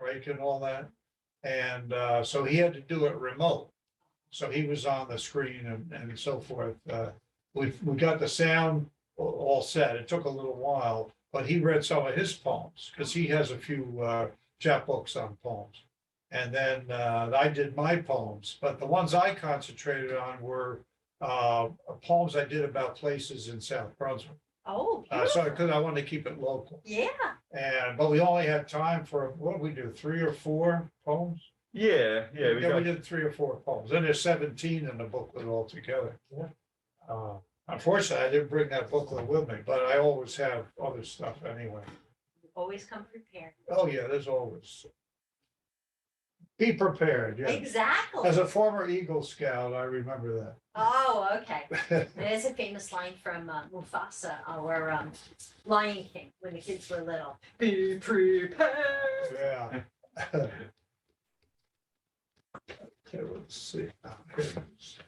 break and all that. And so he had to do it remote. So he was on the screen and so forth. We got the sound all set. It took a little while, but he read some of his poems because he has a few chapbooks on poems. And then I did my poems, but the ones I concentrated on were poems I did about places in South Brunswick. Oh, So beautiful. because I wanted to keep it local. Yeah. But we only had time for, what did we do, 3 or 4 poems? Yeah, we We got, did 3 or 4 poems, and there's 17 in the booklet altogether. Unfortunately, I didn't bring that booklet with me, but I always have other stuff anyway. Always come prepared. Oh, yeah, there's always. Be prepared, yeah. Exactly. As a former Eagle Scout, I remember that. Oh, okay. There's a famous line from Mufasa, or Lion King, when the kids were little. Be prepared. Yeah. Okay, let's see. Here it is.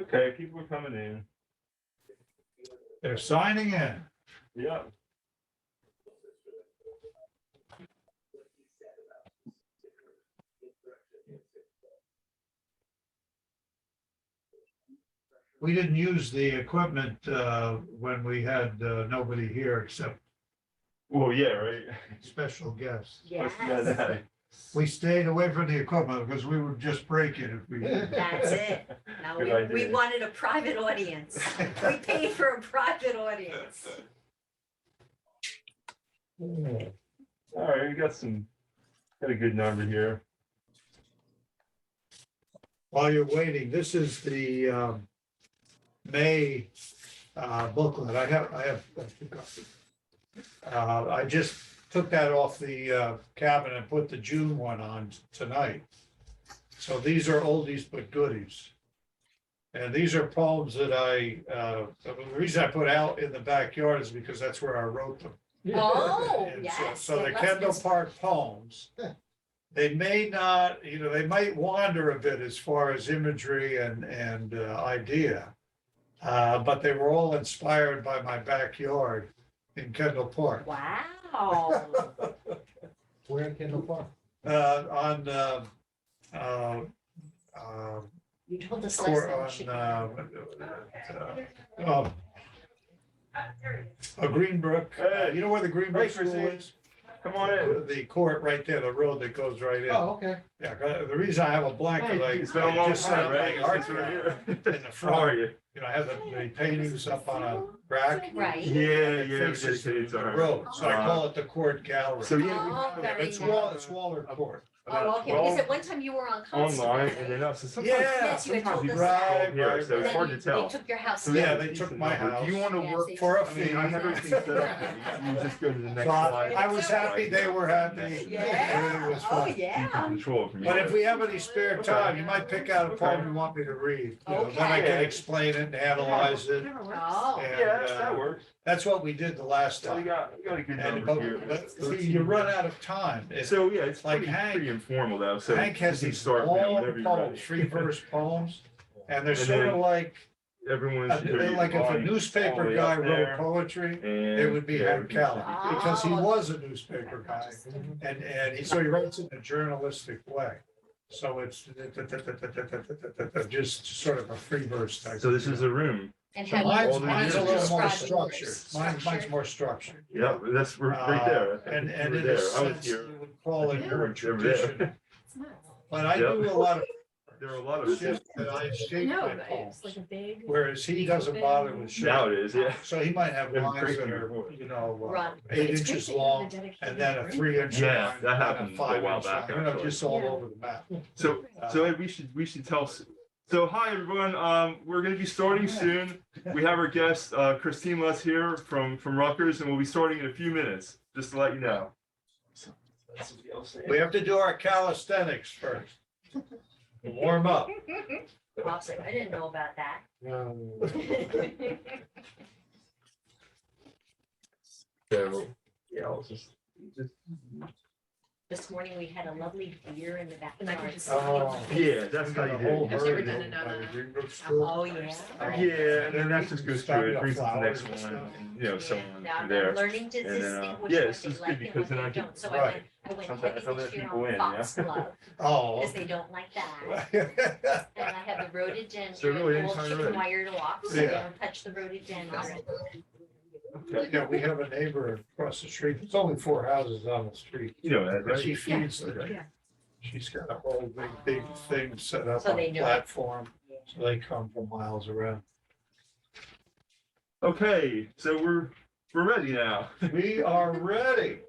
okay, people are coming in. They're signing in. Yeah. We didn't use the equipment when we had nobody here except Well, yeah, right. special guests. Yes. Yeah, We stayed away from the equipment because we would just break it if we. That's it. No, Good we idea. wanted a private audience. We paid for a private audience. all right, we got a good number here. While you're waiting, this is the May booklet. I have. I just took that off the cabinet and put the June one on tonight. So these are oldies but goodies. And these are poems that the reason I put out in the backyard is because that's where I wrote them. Oh, And yes. So the let's Kendall just- Park poems, they may not, they might wander a bit as far as imagery and idea. But they were all inspired by my backyard in Kendall Park. Wow. Where in Kendall Park? On, You told us last court time. we on, should- Greenbrook. Hey. You know where the Greenbrook Hey, School Christine. is? Come on in. The court right there, the road that goes right in. Oh, okay. Yeah, the reason I have a blanket, It's been a long just set time, up right? my art Since we were gallery here. in the How are front. you? I have the paintings up on a rack. Right. Yeah, It we faces dedicated to the her. road, so I call it the court gallery. So yeah, Oh, very It's nice. Waller Court. Oh, okay, because at one time you were on Constable. online, right? and then us. So sometimes, Yeah. Yes, you had sometimes told people us call that. here, Right, so it's right. hard to They tell. took your house. So Yeah, a they decent took my number. Do you house. want to Yes, work they For a I mean, fee. I have everything set up. You just go to the next So slide. I was happy, they were happy. Everything Yeah, was oh, fun. You can yeah. control it from But here. if we have any spare time, you might pick out a poem you want me to read. Then I can Okay. explain it and analyze it. Oh, And, Yeah, that works. That's what we did the last So we time. got a good And number here. but see, you run out of time. So yeah, it's Like pretty, Hank- pretty informal though. So Hank has you can these start long whenever you're poems, ready. free verse poems, and they're And sort of then like, Everyone's they're like if a all newspaper the way guy up wrote there, poetry, and it would be yeah, Hank Callan, because he Oh. was a newspaper guy. And so he writes in a journalistic way. So it's just sort of a free verse type. So this is a room. and So how you mine's, all the mine's a years little ago. more describe the words. structured. Mine's more structured. Yeah, that's right there. And You and were in there. a I was sense, here. you would call it your Over there. tradition. But I Yep. do a lot of There are a lot of shifts that I shape No, my but poems, it's like a big. whereas he doesn't bother with Now shape. it is, yeah. So he might have Yeah, lines break that your are, voice. Run. 8 It's inches great that you have long, a dedicated and then a room. 3-inch Yeah, line, that and a happened a 5-inch while back, line, actually. just all Yeah. over the map. So Ed, we should tell. So hi everyone. We're going to be starting soon. We have our guest Christine Les here from Rutgers, and we'll be starting in a few minutes. Just to let you know. We have to do our calisthenics first. Warm up. Awesome. I didn't know about that. So yeah, I'll just This morning, we had a lovely deer in the And I can backyard. just- Oh. Yeah, that's We how got you a whole do it. I've never herd done it over on by the a- Greenbrook School. Oh, yeah. Yeah, and then that just goes through, it brings it to the Flowers next and one, stuff. and, you know, so Yeah, on now through I'm there. learning to And then, distinguish yeah, what it's they just like good and because what then I they can- don't, so Right. I went Sometimes I heavy let this year people on in, yeah. foxglove, Oh. because they don't like that. And I have the rhododendron, So really, all anytime you're chicken ready. wired off, so they Yeah. don't touch the rhododendron. Okay. Yeah, we have a neighbor across the street. There's only 4 houses on the street. You know that, But she right? feeds them. Yeah. She's got a whole big thing set up So on they a know it. platform, so they come from miles around. Okay, so we're ready now. We are ready.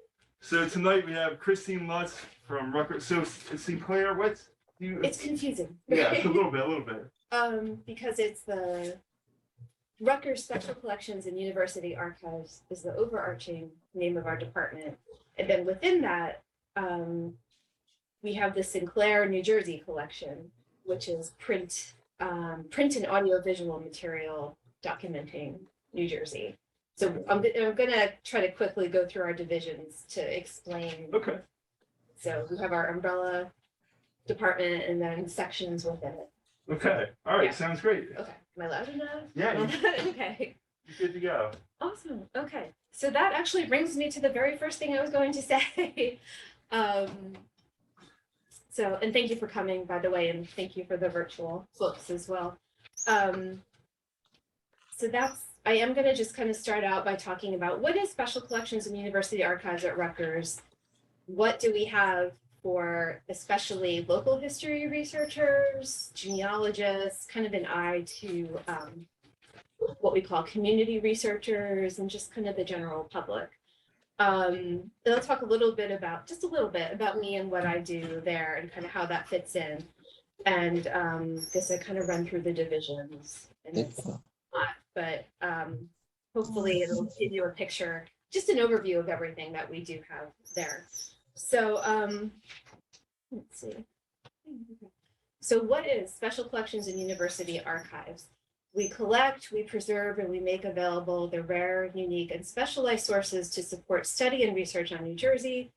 So tonight we have Christine Lutz from Rutgers. So Sinclair, what's you? It's confusing. Yeah, it's a little bit. Because it's the Rutgers Special Collections and University Archives is the overarching name of our department. And then within that, we have the Sinclair, New Jersey collection, which is print and audiovisual material documenting New Jersey. So I'm gonna try to quickly go through our divisions to explain. Okay. So we have our umbrella department and then sections within it. Okay. All right. Yeah. Sounds great. Okay, am I loud enough? Yeah, Okay, you're good to go. awesome. Okay, so that actually brings me to the very first thing I was going to say. So, and thank you for coming, by the way, and thank you for the virtual folks as well. So I am going to just kind of start out by talking about what is Special Collections and University Archives at Rutgers? What do we have for especially local history researchers, genealogists, kind of an eye to what we call community researchers and just kind of the general public. Then I'll talk a little bit about me and what I do there and kind of how that fits in. And guess I kind of run through the divisions. And it's not, but hopefully it'll give you a picture, just an overview of everything that we do have there. So let's see. So what is Special Collections and University Archives? We collect, we preserve, and we make available the rare, unique, and specialized sources to support study and research on New Jersey,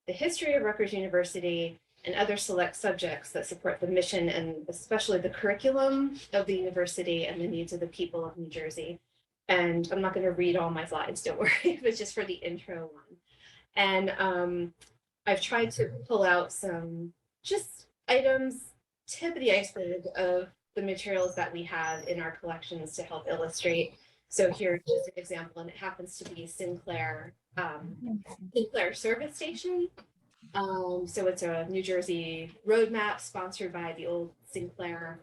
the history of Rutgers University, and other select subjects that support the mission and especially the curriculum of the university and the needs of the people of New Jersey. And I'm not going to read all my slides, don't worry, but just for the intro one. And I've tried to pull out some just items, tip of the iceberg of the materials that we have in our collections to help illustrate. So here's just an example, and it happens to be Sinclair Service Station. So it's a New Jersey roadmap sponsored by the old Sinclair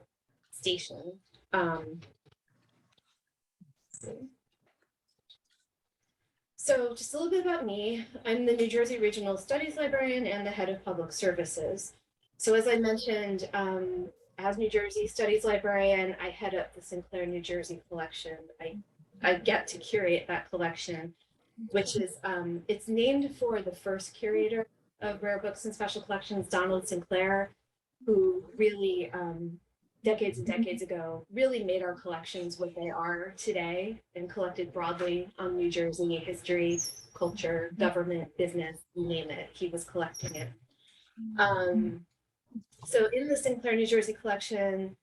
station. So just a little bit about me. I'm the New Jersey Regional Studies Librarian and the head of public services. So as I mentioned, as New Jersey Studies Librarian, I head up the Sinclair New Jersey collection. I get to curate that collection, which is, it's named for the first curator of rare books and special collections, Donald Sinclair, who really, decades and decades ago, really made our collections what they are today and collected broadly on New Jersey history, culture, government, business, you name it, he was collecting it. So in the Sinclair New Jersey collection,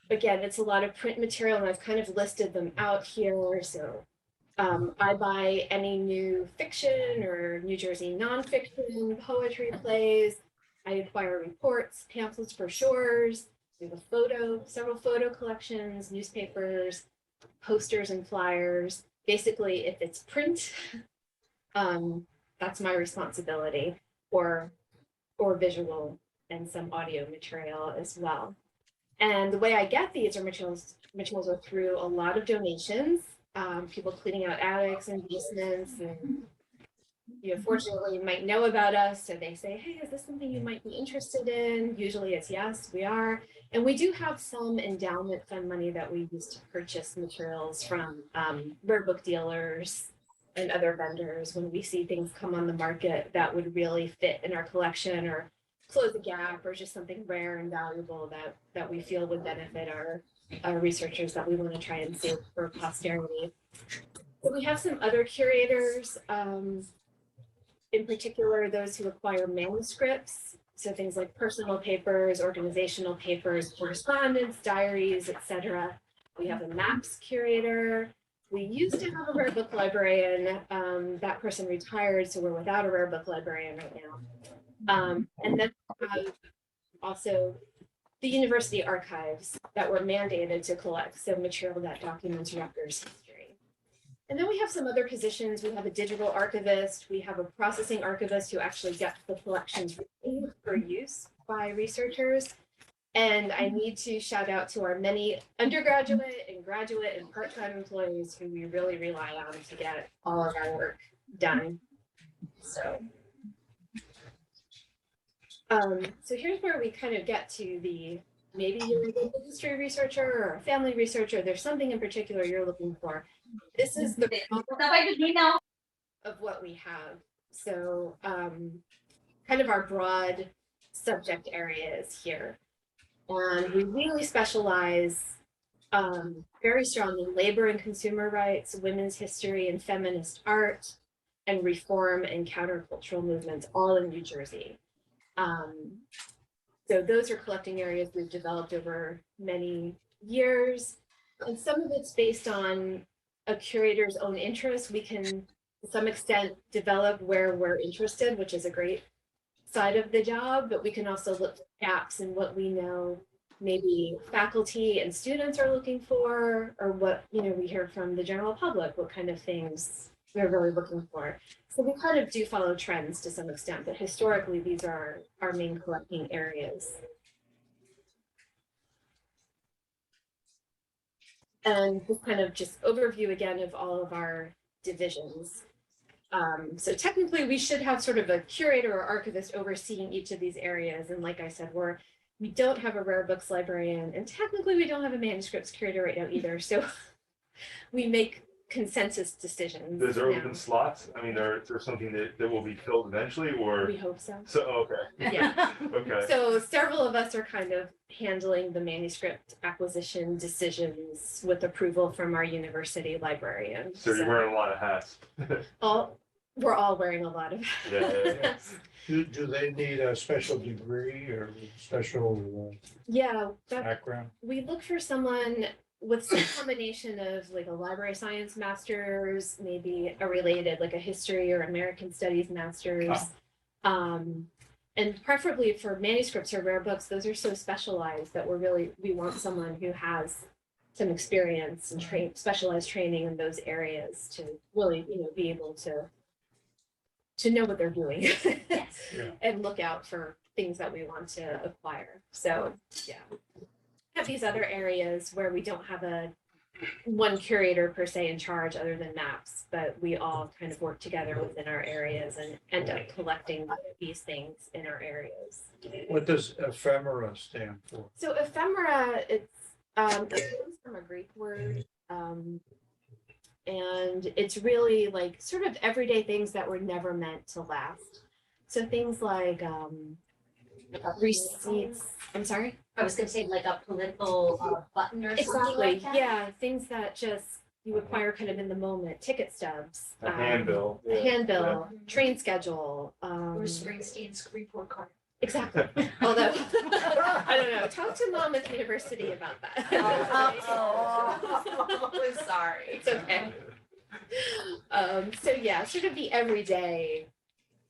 again, it's a lot of print material and I've kind of listed them out here. So I buy any new fiction or New Jersey nonfiction, poetry, plays. I acquire reports, pamphlets, brochures. We have several photo collections, newspapers, posters and flyers. Basically, if it's print, that's my responsibility, or visual and some audio material as well. And the way I get these materials are through a lot of donations, people cleaning out attics and basements, and fortunately you might know about us, so they say, hey, is this something you might be interested in? Usually it's yes, we are. And we do have some endowment fund money that we use to purchase materials from rare book dealers and other vendors when we see things come on the market that would really fit in our collection or close a gap or just something rare and valuable that we feel would benefit our researchers that we want to try and save for posterity. So we have some other curators. in particular, those who acquire manuscripts, so things like personal papers, organizational papers, correspondence, diaries, etc. We have a maps curator. We used to have a rare book librarian. That person retired, so we're without a rare book librarian right now. And then we have also the university archives that were mandated to collect, so material that documents Rutgers history. And then we have some other positions. We have a digital archivist. We have a processing archivist who actually gets the collections ready for use by researchers. And I need to shout out to our many undergraduate and graduate and part-time employees who we really rely on to get all of our work done. So here's where we kind of get to the, maybe you're a history researcher or a family researcher, there's something in particular you're looking for. This is the of what we have. So kind of our broad subject areas here. And we really specialize very strongly in labor and consumer rights, women's history and feminist art, and reform and countercultural movements, all in New Jersey. So those are collecting areas we've developed over many years. And some of it's based on a curator's own interest. We can, to some extent, develop where we're interested, which is a great side of the job, but we can also look for gaps in what we know maybe faculty and students are looking for, or what, you know, we hear from the general public, what kind of things we're really looking for. So we kind of do follow trends to some extent, but historically, these are our main collecting areas. And this kind of just overview again of all of our divisions. So technically we should have sort of a curator or archivist overseeing each of these areas. And like I said, we don't have a rare books librarian, and technically we don't have a manuscripts curator right now either. So we make consensus decisions. Is there now. open slots? I mean, there's something that will be filled eventually, or? We hope so. So, okay. Yeah. Okay. So several of us are kind of handling the manuscript acquisition decisions with approval from our university librarian. So you're wearing a lot of hats. We're all wearing a lot of Yeah. Do they need a special degree or special Yeah, that, background? we look for someone with some combination of like a library science master's, maybe a related, like a history or American studies master's. And preferably for manuscripts or rare books, those are so specialized that we want someone who has some experience and specialized training in those areas to really, you know, be able to know what they're doing. Yes. Yeah. And look out for things that we want to acquire. So yeah. Have these other areas where we don't have one curator per se in charge other than maps, but we all kind of work together within our areas and end up collecting these things in our areas. What does ephemera stand for? So ephemera, it comes from a Greek word. And it's really like sort of everyday things that were never meant to last. So things like receipts. I'm sorry? I was gonna say like a political button or something like that. Yeah, things that just you acquire kind of in the moment. Ticket stubs. A handbill. A handbill, train schedule. Or Springsteen's report card. Exactly. Although, I don't know, talk to Monmouth University about that. Sorry. It's okay. So yeah, sort of the everyday,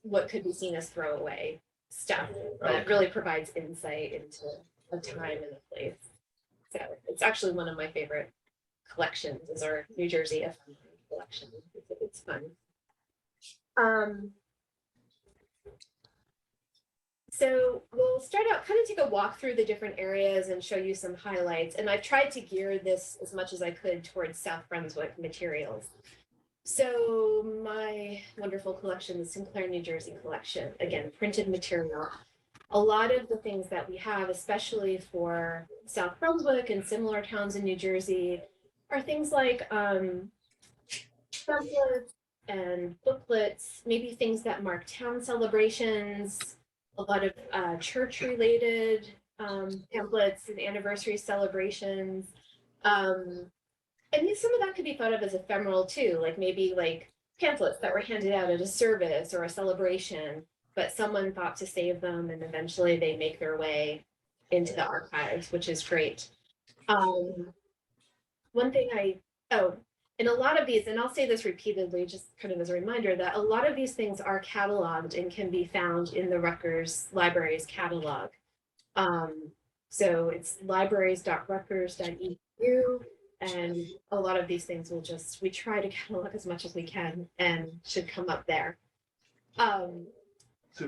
what could be seen as throwaway stuff, but it really provides insight into a time and a place. So it's actually one of my favorite collections is our New Jersey ephemera collection. It's fun. So we'll start out, kind of take a walk through the different areas and show you some highlights. And I've tried to gear this as much as I could towards South Brunswick materials. So my wonderful collection, the Sinclair, New Jersey collection, again, printed material. A lot of the things that we have, especially for South Brunswick and similar towns in New Jersey, are things like pamphlets and booklets, maybe things that mark town celebrations, a lot of church-related pamphlets and anniversary celebrations. And some of that could be thought of as ephemeral too, like maybe like pamphlets that were handed out at a service or a celebration, but someone thought to save them and eventually they make their way into the archives, which is great. One thing in a lot of these, and I'll say this repeatedly, just kind of as a reminder, that a lot of these things are cataloged and can be found in the Rutgers Libraries catalog. So it's libraries.rutgers.edu, and a lot of these things we try to catalog as much as we can and should come up there. So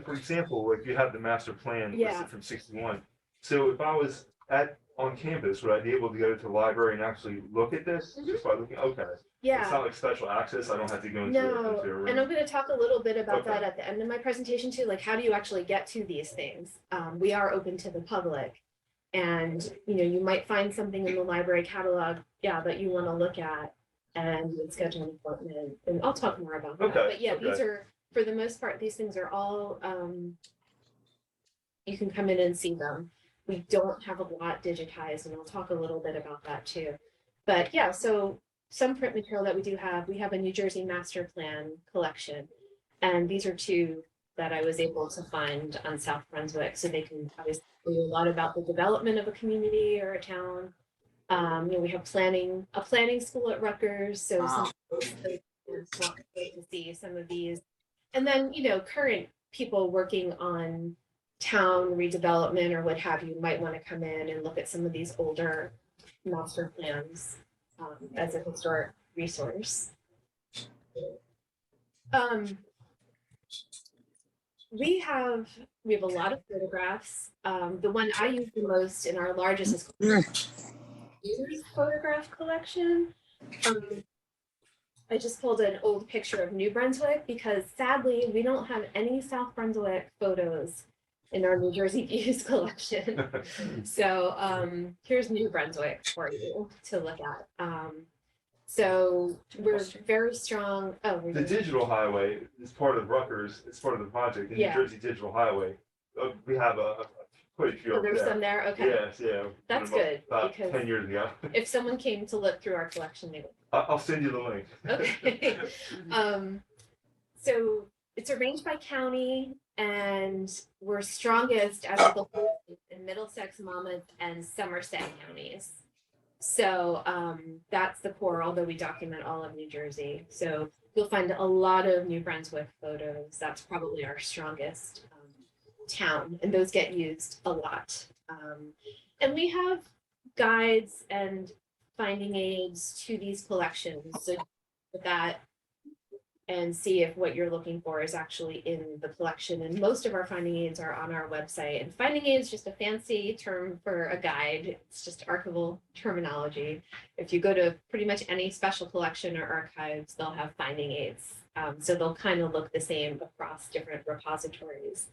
for example, like you have the master plan Yeah. listed from 61. So if I was on campus, would I be able to go to the library and actually look at this just by looking? Okay. It's Yeah, not like special access. I don't have to go into no, into a room. and I'm going to talk a little bit about Okay. that at the end of my presentation too, like how do you actually get to these things? We are open to the public. And, you might find something in the library catalog, that you want to look at and schedule an appointment. And I'll talk more about that. Okay, But yeah, these okay. are, for the most part, these things are all, you can come in and see them. We don't have a lot digitized, and I'll talk a little bit about that too. But yeah, so some print material that we have a New Jersey master plan collection. And these are two that I was able to find on South Brunswick, so they can obviously tell you a lot about the development of a community or a town. We have a planning school at Rutgers, so some it's not great to see some of these. And then, current people working on town redevelopment or what have you might want to come in and look at some of these older master plans as a historic resource. We have a lot of photographs. The one I use the most in our largest is Year's photograph collection. I just pulled an old picture of New Brunswick because sadly we don't have any South Brunswick photos in our New Jersey Views collection. So here's New Brunswick for you to look at. So we're very strong. The digital highway is part of Rutgers. It's part of the project. The New Yeah. Jersey Digital Highway. We have quite a few Oh, up there's there. some there. Okay. Yes, yeah. That's About- good, About because 10 years ago. if someone came to look through our collection, they would. I'll send you the link. Okay. So it's arranged by county, and we're strongest as a whole in Middlesex, Monmouth, and Somerset counties. So that's the core, although we document all of New Jersey. So you'll find a lot of New Brunswick photos. That's probably our strongest town, and those get used a lot. And we have guides and finding aids to these collections, so with that and see if what you're looking for is actually in the collection. And most of our finding aids are on our website, and finding aids is just a fancy term for a guide. It's just archival terminology. If you go to pretty much any special collection or archives, they'll have finding aids. So they'll kind of look the same across different repositories.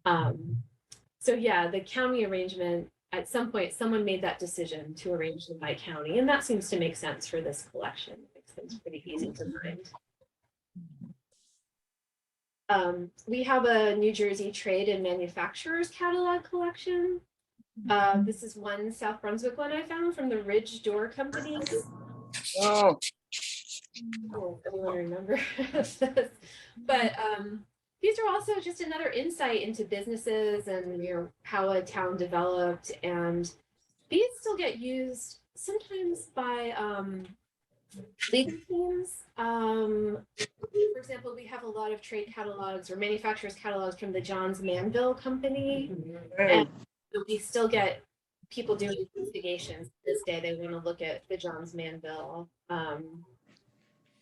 So yeah, the county arrangement, at some point, someone made that decision to arrange them by county, and that seems to make sense for this collection. It makes things pretty easy to find. We have a New Jersey Trade and Manufacturers Catalog collection. This is one South Brunswick one I found from the Ridge Door Company. Oh, Oh, anyone remember this? But these are also just another insight into businesses and how a town developed, and these still get used sometimes by legal teams. For example, we have a lot of trade catalogs or manufacturers catalogs from the Johns Manville Company, and we still get people doing investigations this day. They want to look at the Johns Manville.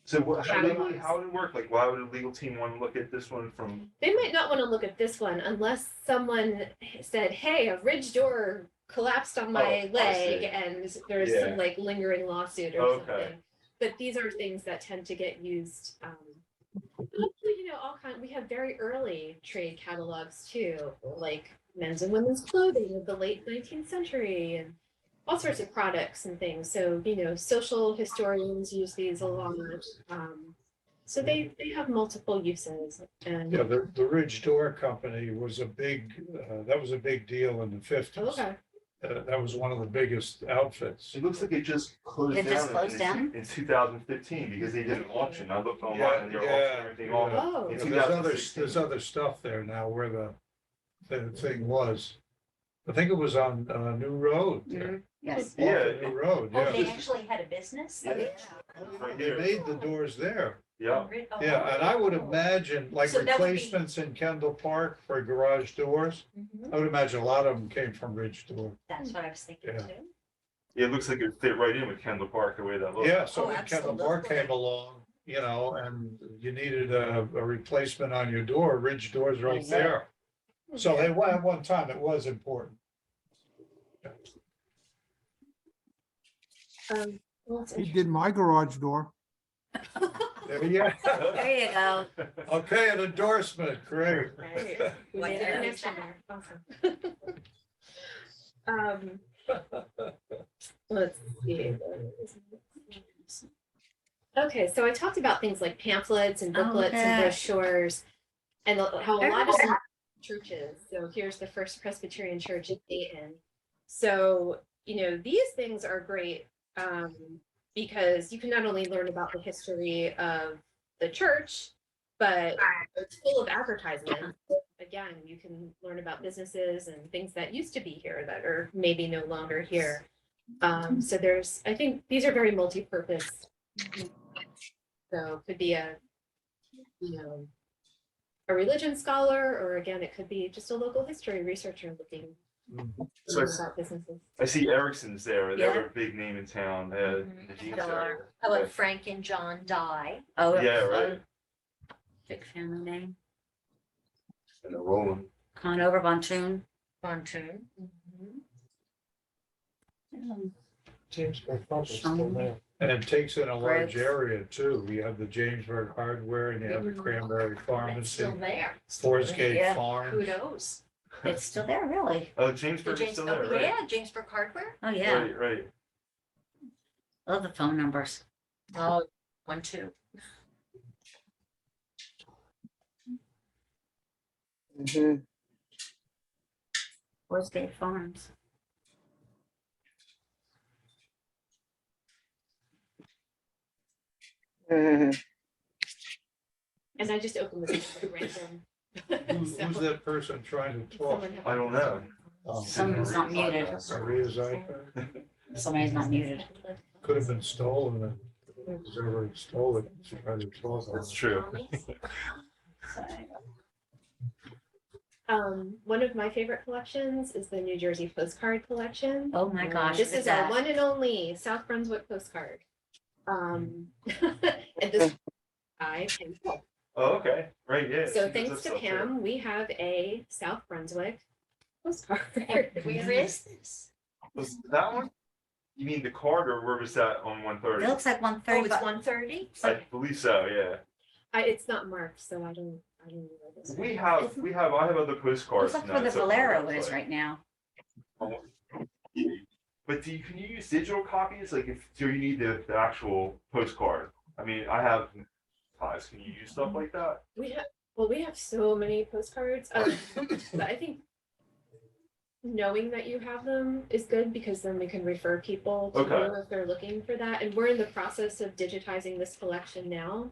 So how Catalogs. how would it work? Like, why would a legal team want to look at this one from? They might not want to look at this one unless someone said, hey, a ridge door collapsed on my Oh, I leg see. and there's Yeah. some like lingering lawsuit or Okay. something. But these are things that tend to get used. We have very early trade catalogs too, like men's and women's clothing of the late 19th century and all sorts of products and things. So, social historians use these a lot. So they have multiple uses. And Yeah, the Ridge Door Company was that was a big deal in the 50s. okay. That was one of the biggest outfits. It looks like it just closed It down. just closed down? In 2015 because they did an auction. I looked online Yeah, and they were yeah, auctioning everything off. Oh. In There's 2016. other stuff there now where the thing was. I think it was on New Road. there. Yes. Off the New Road, Oh, yeah. they actually had a business? Yeah. They Right here. made the doors there. Yeah. Oh, Yeah, and I would imagine like So that would be- replacements in Kendall Park for garage doors. Mhm. I would imagine a lot of them came from Ridge Door. That's what I was thinking Yeah. too. It looks like it fit right in with Kendall Park the way that looks. Yeah, so Oh, when Kendall Park absolutely. came along, and you needed a replacement on your door, Ridge Door's right That's it. there. So at one time, it was important. Well, it's He did my garage door. There you go. There you go. Okay, an endorsement, great. Right. We Like made a that. connection there. Awesome. Let's see. Okay, so I talked about things like pamphlets and Oh, booklets and yeah. brochures and how a lot of churches. So here's the First Presbyterian Church in Dayton. So, these things are great because you can not only learn about the history of the church, but it's full of advertisements. Again, you can learn about businesses and things that used to be here that are maybe no longer here. So I think these are very multi-purpose. So it could be a religion scholar, or again, it could be just a local history researcher looking So about businesses. I see Erickson's there. They're Yeah. a big name in town. Mhm. The jeans Still area. are. How about Frank and John Dye? Oh. Yeah, right. Big family name. And they're rolling. Conover, Von Thun. Pontoon. Jamesburg Pub is still there. And it takes in a large Greg's. area too. You have the Jamesburg Hardware and you have the Cranberry That's Pharmacy, still there. Forest Gate Yeah. Farm. Kudos. It's still there, really? Oh, The Jamesburg is James, still there, oh, right? yeah, Jamesburg Hardware. Oh, yeah. Right, right. Love the phone numbers. Oh, 1-2. Where's Gate Farms? And I just opened this at random. Who's So, that person trying to talk? someone have- I don't know. Someone's not muted. Maria's iPad? Somebody's not muted. Could have been stolen. Whoever stole it, she tried to talk. That's true. One of my favorite collections is the New Jersey postcard collection. Oh, my gosh. This look is at our that. one and only South Brunswick postcard. And this, I can tell. Oh, okay. Right, yeah. So she does thanks that to stuff, too. Pam, we have a South Brunswick postcard. Where is this? Was that one? You mean the card or where was that on It 130? looks like Oh, 130. it's 130? I believe so, yeah. It's not marked, so I don't know where this is. I have other postcards. Looks like now where the that's up on Valero website. is right now. But can you use digital copies? Like do you need the actual postcard? I mean, I have ties. Can you use stuff like that? We have so many postcards. But I think knowing that you have them is good because then we can refer people to Okay. you if they're looking for that. And we're in the process of digitizing this collection now.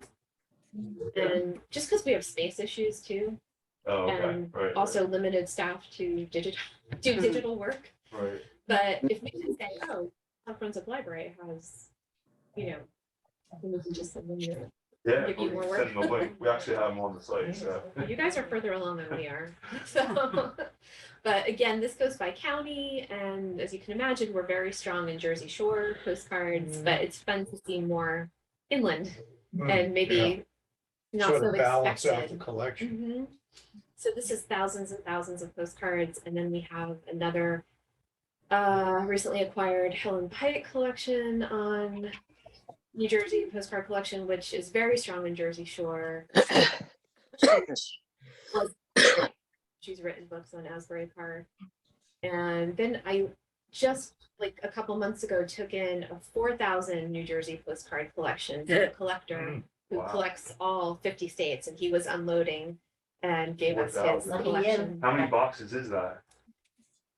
And just because we have space issues too, Oh, okay. and Right. also limited staff to do digital work. Right. But if we can say, oh, South Brunswick Library has, then we can just send them your. Yeah. Give you we more can work. send them a link. We actually have them on the site. So. You guys are further along than we are. So, but again, this goes by county, and as you can imagine, we're very strong in Jersey Shore postcards, but it's fun to see more inland and maybe not Sort so of balance out the expected. collection. Mhm. So this is thousands and thousands of postcards, and then we have another recently acquired Helen Pike collection on New Jersey postcard collection, which is very strong in Jersey Shore. She's written books on Asbury Park. And then I just like a couple months ago took in a 4,000 New Jersey postcard collection from a collector who Wow. collects all 50 states, and he was unloading and gave us his 4,000. collection. How many boxes is that?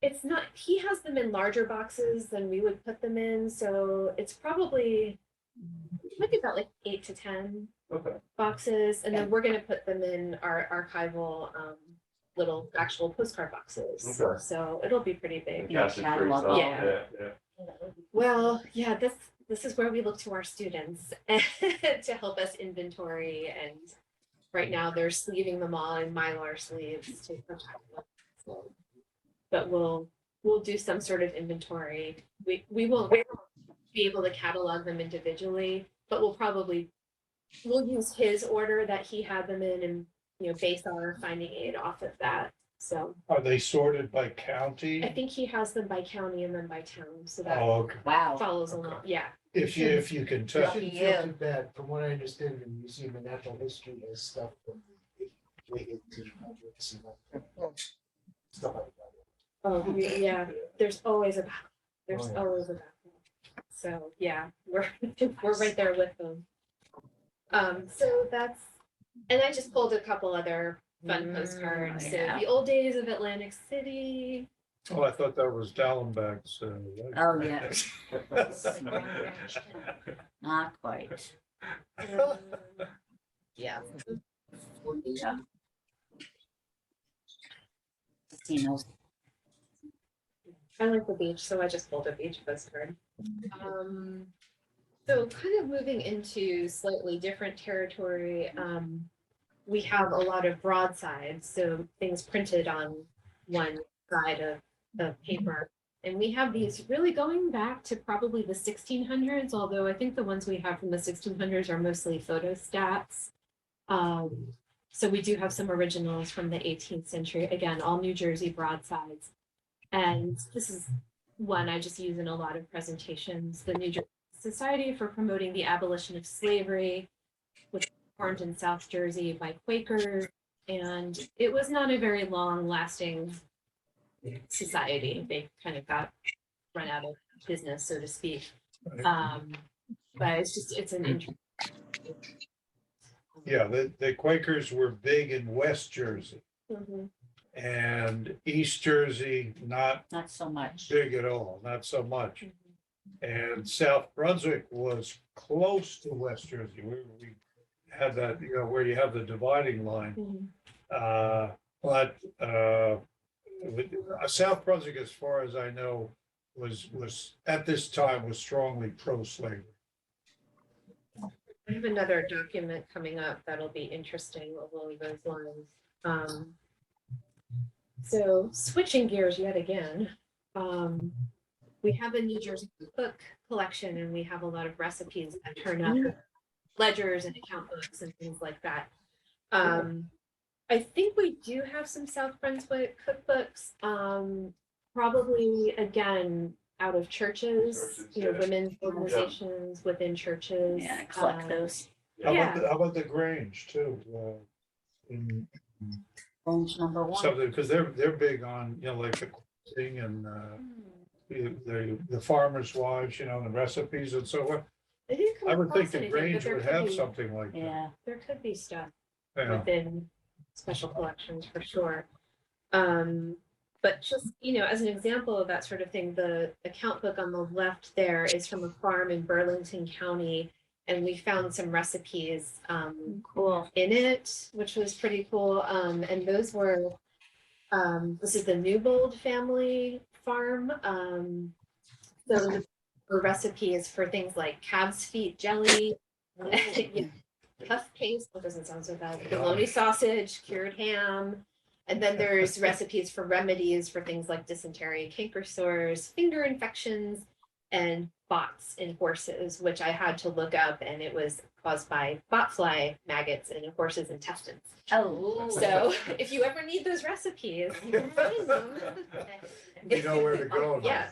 it's not, he has them in larger boxes than we would put them in, so it's probably, might be about like 8 to 10 Okay. boxes, and then we're gonna put them in our archival, little actual postcard boxes. Okay. So it'll be pretty big. Yeah, Cassette free catalog. stuff. Yeah. Yeah. Well, yeah, this is where we look to our students to help us inventory, and right now they're sleeving them all in Mylar sleeves to protect them. So, but we'll do some sort of inventory. We won't be able to catalog them individually, but we'll use his order that he had them in, and base our finding aid off of that. So Are they sorted by county? I think he has them by county and then by town, so that Oh, okay. Wow. follows along. Yeah. If you can It tell. shouldn't feel too bad. From what I understand, the Museum of Natural History has stuff from the late 1800s and stuff like that. Oh, yeah, there's always a battle. There's Oh, yeah. always a battle. So, yeah, we're right there with them. So that's, and I just pulled a couple other fun postcards. So yeah. the old days of Atlantic City. Oh, I thought that was Dallenbach's. Oh, yeah. Not quite. um, Yeah, Yeah. Seen those. I like the beach, so I just pulled a beach postcard. So kind of moving into slightly different territory, we have a lot of broadsides, so things printed on one side of paper. And we have these really going back to probably the 1600s, although I think the ones we have from the 1600s are mostly photostats. So we do have some originals from the 18th century, again, all New Jersey broadsides. And this is one I just use in a lot of presentations. The New Jersey Society for Promoting the Abolition of Slavery, which was formed in South Jersey by Quakers. And it was not a very long lasting society. They kind of got run out of business, so to speak. But it's an interesting. Yeah, the Quakers were big in West Jersey Mhm. and East Jersey, not Not so much. big at all, not so much. And South Brunswick was close to West Jersey, where we had that, where you have the dividing line. Mhm. But South Brunswick, as far as I know, was at this time was strongly pro-slavery. I have another document coming up that'll be interesting along those lines. So switching gears yet again, we have a New Jersey book collection, and we have a lot of recipes that turn up, ledgers and account books and things like that. I think we do have some South Brunswick cookbooks, probably again out of churches, women's organizations within churches. Yeah, collect those. How Yeah. about how about the Grange too? In Phone's number one. something, because they're big on, like the cooking and the farmers' wives, and recipes and so on. I didn't come I would think across the anything, but Grange there would could have be- something like that. Yeah. There could be stuff Yeah. within special collections for sure. But just, as an example of that sort of thing, the account book on the left there is from a farm in Burlington County. And we found some recipes Cool. in it, which was pretty cool. And those were, this is the Newbold family farm. So the recipe is for things like calf's feet jelly, puff paste, that doesn't sound so bad, bologna sausage, cured ham. And then there's recipes for remedies for things like dysentery, canker sores, finger infections, and bots in horses, which I had to look up, and it was caused by botfly maggots in a horse's intestines. Oh. So if you ever need those recipes, you can find them. You know where to go now. Yeah.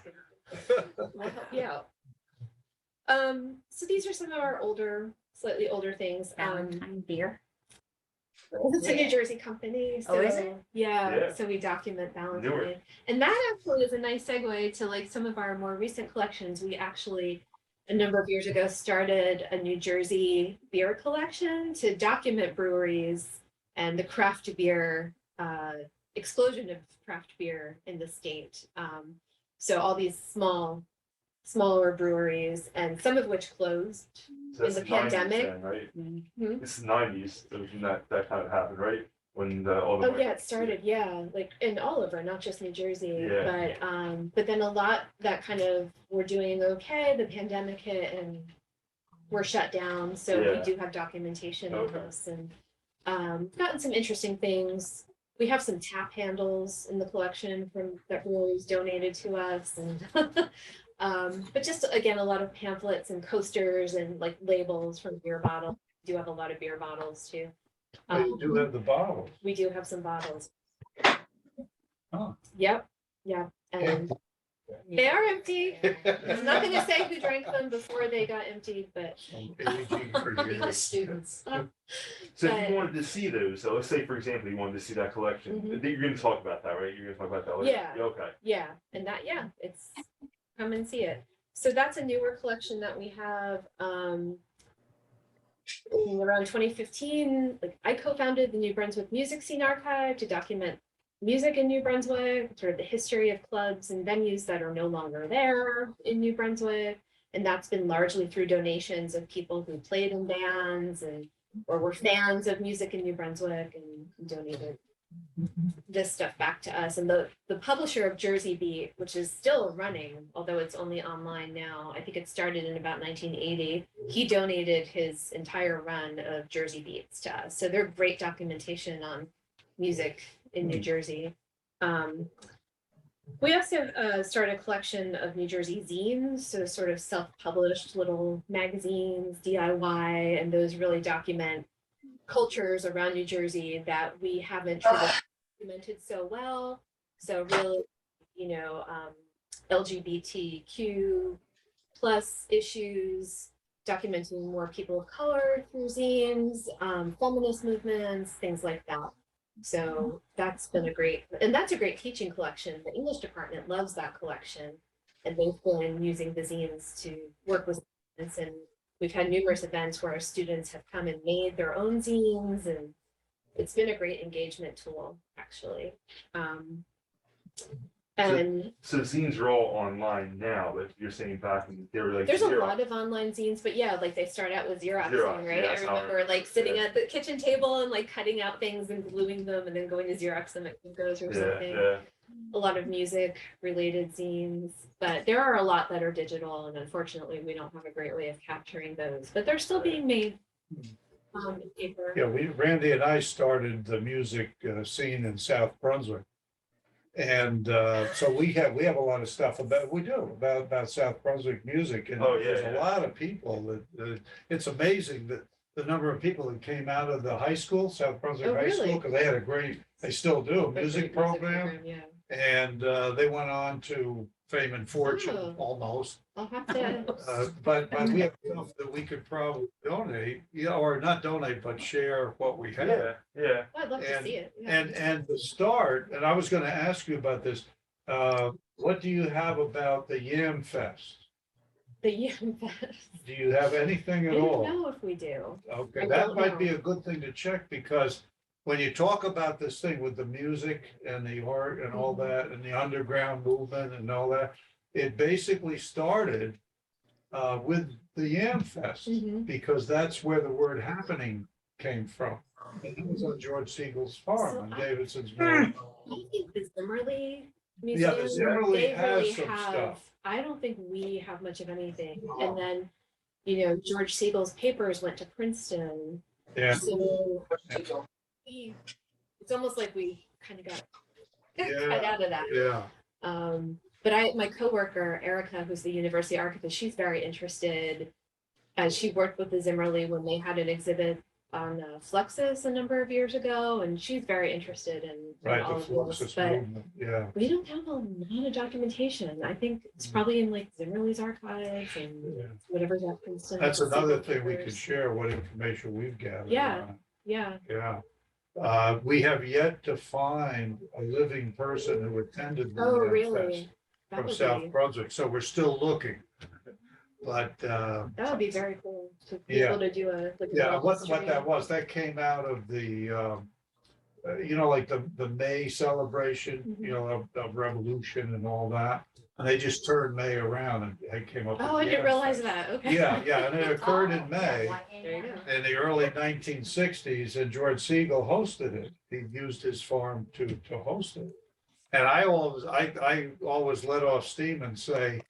We'll help you out. So these are some of our slightly older things. Valentine beer. It's a New Jersey company. So, Oh, is it? Yeah. So we document Valentine. Newark. And that actually is a nice segue to like some of our more recent collections. We actually, a number of years ago, started a New Jersey beer collection to document breweries and the craft beer explosion of craft beer in the state. So all these smaller breweries, and some of which closed. So that's In the 90s pandemic? then, right? Mhm. It's the 90s when that kind of happened, right? When all the Oh, yeah, it started, yeah, like in all over, not just New Jersey, Yeah. but then a lot that kind of were doing okay, the pandemic hit and were shut down, so we Yeah. do have documentation of Okay. this and gotten some interesting things. We have some tap handles in the collection from that breweries donated to us and but just again, a lot of pamphlets and coasters and like labels from beer bottles. We do have a lot of beer bottles too. Oh, you do have the bottles. We do have some bottles. Oh. Yep, yeah, and they are empty. I'm not gonna say who drank them before they got emptied, but Some aging for Being the years. students. So if But- you wanted to see those, so let's say, for example, you wanted to see that collection, Mhm. you're gonna talk about that, right? You're gonna talk about that later? Yeah. Okay. yeah, and that, yeah, it's, come and see it. So that's a newer collection that we have, around 2015, like I co-founded the New Brunswick Music Scene Archive to document music in New Brunswick, sort of the history of clubs and venues that are no longer there in New Brunswick. And that's been largely through donations of people who played in bands and or were fans of music in New Brunswick and donated this stuff back to us. And the publisher of Jersey Beat, which is still running, although it's only online now, I think it started in about 1980, he donated his entire run of Jersey Beats to us. So they're great documentation on music in New Jersey. We also started a collection of New Jersey zines, so sort of self-published little magazines, DIY, and those really document cultures around New Jersey that we haven't documented so well. So really, LGBTQ plus issues, documenting more people of color through zines, feminist movements, things like that. So that's been a great teaching collection. The English department loves that collection. And they've been using the zines to work with students. And we've had numerous events where our students have come and made their own zines. And it's been a great engagement tool, actually. So zines are all online now, but you're saying back in they were like There's Xerox. a lot of online zines, but yeah, like they start out with Xeroxing, Xerox, right? yeah, I that's how remember like sitting at the kitchen table and like cutting out things and gluing them and then going to Xerox them at Kinko's or something. Yeah. A lot of music related zines, but there are a lot that are digital and unfortunately we don't have a great way of capturing those, but they're still being made in paper. Yeah, Randy and I started the music scene in South Brunswick. And so we have a lot of stuff about South Brunswick music. And Oh, yeah, there's a yeah. lot of people that it's amazing that the number of people that came out of the high school, South Brunswick Oh, High really? School, because they had they still do, a music program. Yeah, And they went on to fame and fortune, Oh. almost. I'll have to. But we have stuff that we could probably donate, or not donate, but share what we have. Yeah. I'd love to And- see it. Yeah. And the start, and I was gonna ask you about this, what do you have about the Yam Fest? The Yam Fest. Do you have anything I at don't all? know if we do. Okay, I that don't might be know. a good thing to check, because when you talk about this thing with the music and the art and all Mhm. that, and the underground movement and all that, it basically started with the Yam Fest, Mhm. because that's where the word happening came from. And it was on George Siegel's farm So in I- Davidson's I Mill. think the Zimmerly Yeah, the Museum, Zimmerly they has really some have, stuff. I don't think we have much of anything. And then, George Siegel's papers went to Princeton. Yeah, So it's almost like we kind of got cut out of that. yeah. But my coworker, Erica, who's the university archivist, she's very interested. She worked with the Zimmerly when they had an exhibit on Fluxus a number of years ago, and she's very interested in Right, all the of this. Fluxus But movement, yeah. we don't have a lot of documentation. I think it's probably in like Zimmerly's archives and Yeah. whatever's at Princeton. That's the another Siegel thing we could papers. share, what information we've gathered. Yeah. on it. Yeah. Yeah. We have yet to find a living person who attended the Oh, Yam really? Fest That from would South be, Brunswick, so we're still looking. But, that would be very cool to be Yeah. able to do a like. a yeah, little what history. that was, that came out of the you know, like the May celebration, you know, of revolution and all that. And they just turned May around and they came up. Oh, with I the didn't realize Yam Fest. that, okay. Yeah, yeah, and it occurred Oh, in May. There you go. In the early 1960s, and George Siegel hosted it. He used his farm to host it. And I always let off steam and say,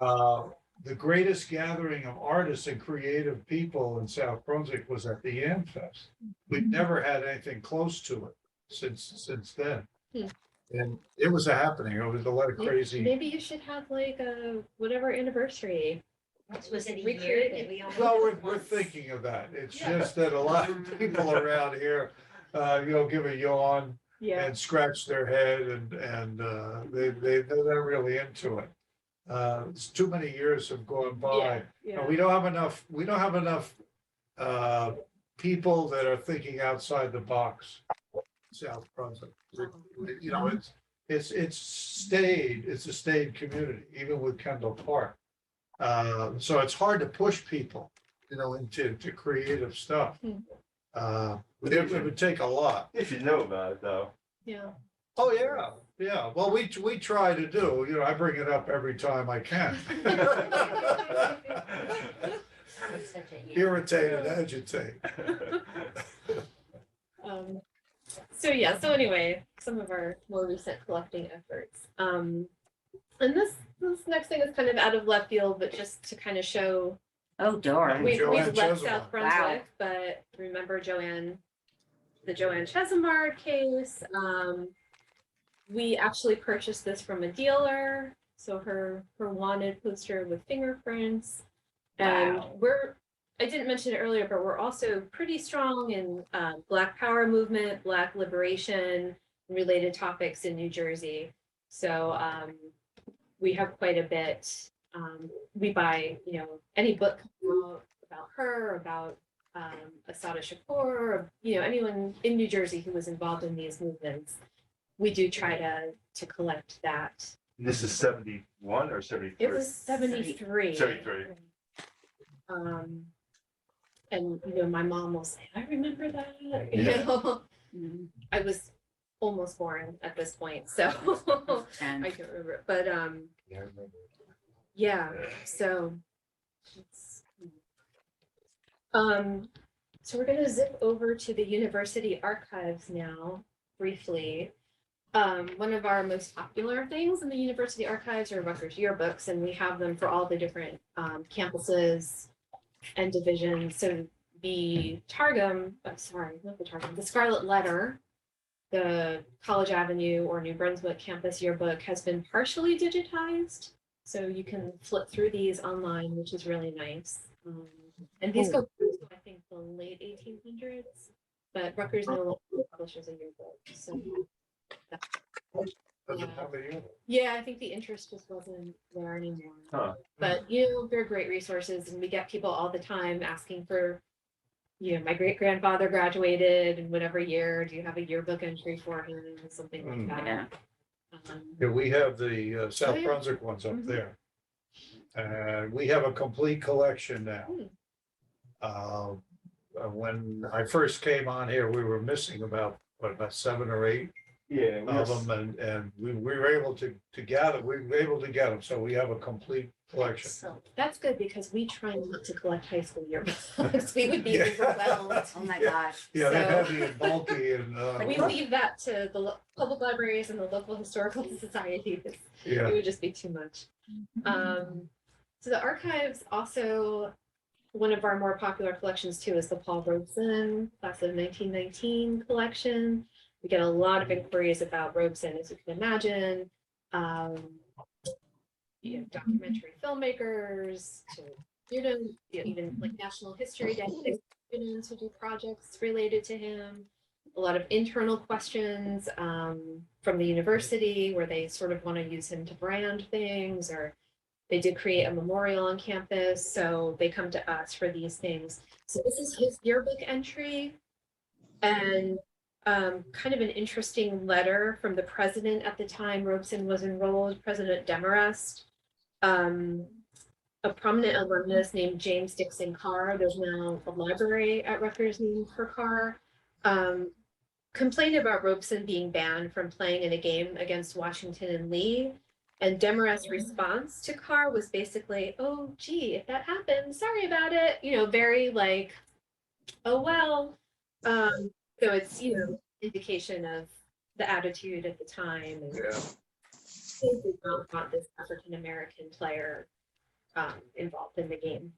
the greatest gathering of artists and creative people in South Brunswick was at the Yam Fest. We've never had anything close to it since then. Hmm. And it was a happening. It was a lot of crazy. Maybe you should have like a whatever anniversary. Was it a Recreate year it. that we only? Well, did we're once? thinking of that. It's Yeah. just that a lot of people around here, you know, give a yawn Yeah. and scratch their head and they're not really into it. It's too many years have gone by. Yeah. And we don't have enough people that are thinking outside the box. South Brunswick, you know, it's a staid community, even with Kendall Park. So it's hard to push people, you know, into creative stuff. It would take a lot. If you know about it, though. Yeah. Oh, yeah, yeah. Well, we try to do, you know, I bring it up every time I can. It's such a year. Irritate and agitate. So anyway, some of our more recent collecting efforts. And this next thing is kind of out of left field, but just to kind of show Oh, darn. we've Joanne left Chesimard. South Brunswick, but remember the Joanne Chesimard case. We actually purchased this from a dealer, so her wanted poster with fingerprints. And Wow. I didn't mention it earlier, but we're also pretty strong in Black Power movement, Black liberation, related topics in New Jersey. So we have quite a bit. We buy, you know, any book about her, about Assata Shakur, you know, anyone in New Jersey who was involved in these movements. We do try to collect that. This is 71 or 73? It was 73. 73. And you know, my mom will say, I remember that. You Yeah. know, Mhm. I was almost born at this point, so And I can't remember. But Yeah, I remember. yeah, so so we're gonna zip over to the university archives now, briefly. One of our most popular things in the university archives are Rutgers yearbooks, and we have them for all the different campuses and divisions. So the Targum, not the Targum, the Scarlet Letter, the College Avenue or New Brunswick campus yearbook has been partially digitized. So you can flip through these online, which is really nice. And these go through, I think, the late 1800s, but Rutgers no longer publishes a yearbook. So Doesn't have a unit. yeah, I think the interest just wasn't there anymore. Huh. But you know, they're great resources, and we get people all the time asking for, you know, my great grandfather graduated in whatever year. Do you have a yearbook entry for him? Something like that. yeah. Yeah, we have the South yeah. Brunswick ones up Mhm. there. And we have a complete collection now. Hmm. When I first came on here, we were missing about 7 or 8 Yeah. of them, and we were able to gather, we were able to get them, so we have a complete collection. So That's good because we try not to collect high school yearbooks. We would be Yeah. overwhelmed. Oh my gosh. Yeah, they're So- heavy and bulky and, We leave that to the public libraries and the local historical societies. It yeah, would just be too much. So the archives also, one of our more popular collections too is the Paul Robeson class of 1919 collection. We get a lot of inquiries about Robeson, as you can imagine. You know, documentary filmmakers to students, you know, even like National History Day students who do projects related to him. A lot of internal questions from the university where they sort of want to use him to brand things, or they did create a memorial on campus, so they come to us for these things. So this is his yearbook entry, and kind of an interesting letter from the president at the time Robeson was enrolled, President Demarest. A prominent alumnus named James Dixon Carr. There's now a library at Rutgers named for Carr. complained about Robeson being banned from playing in a game against Washington and Lee. And Demarest's response to Carr was basically, oh, gee, if that happened, sorry about it. You know, very like, oh, well. So it's, you know, indication of the attitude at the time. And Yeah. they did not want this African-American player involved in the game.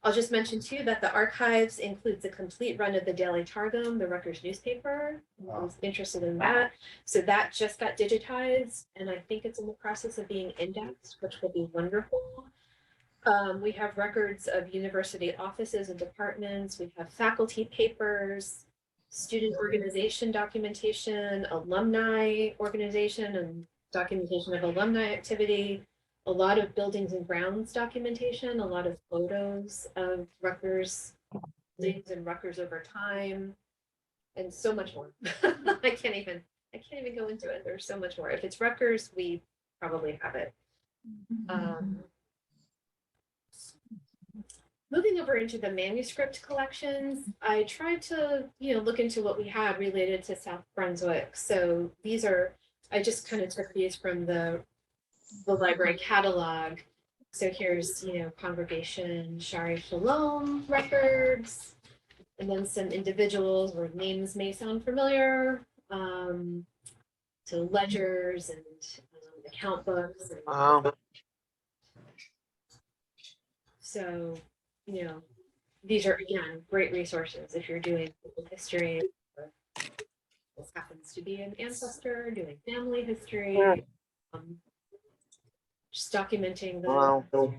I'll just mention too that the archives includes a complete run of the Daily Targum, the Rutgers newspaper. I was interested in that. So that just got digitized, and I think it's in the process of being indexed, which will be wonderful. We have records of university offices and departments. We have faculty papers, student organization documentation, alumni organization and documentation of alumni activity, a lot of buildings and grounds documentation, a lot of photos of Rutgers things and Rutgers over time, and so much more. I can't even go into it. There's so much more. If it's Rutgers, we probably have it. Moving over into the manuscript collections, I tried to, you know, look into what we had related to South Brunswick. So these are, I just kind of took these from the library catalog. So here's, you know, Congregation Shari Shalom records, and then some individuals where names may sound familiar. So ledgers and account books. And, so, you know, these are, again, great resources if you're doing history. This happens to be an ancestor doing family history. Just documenting the.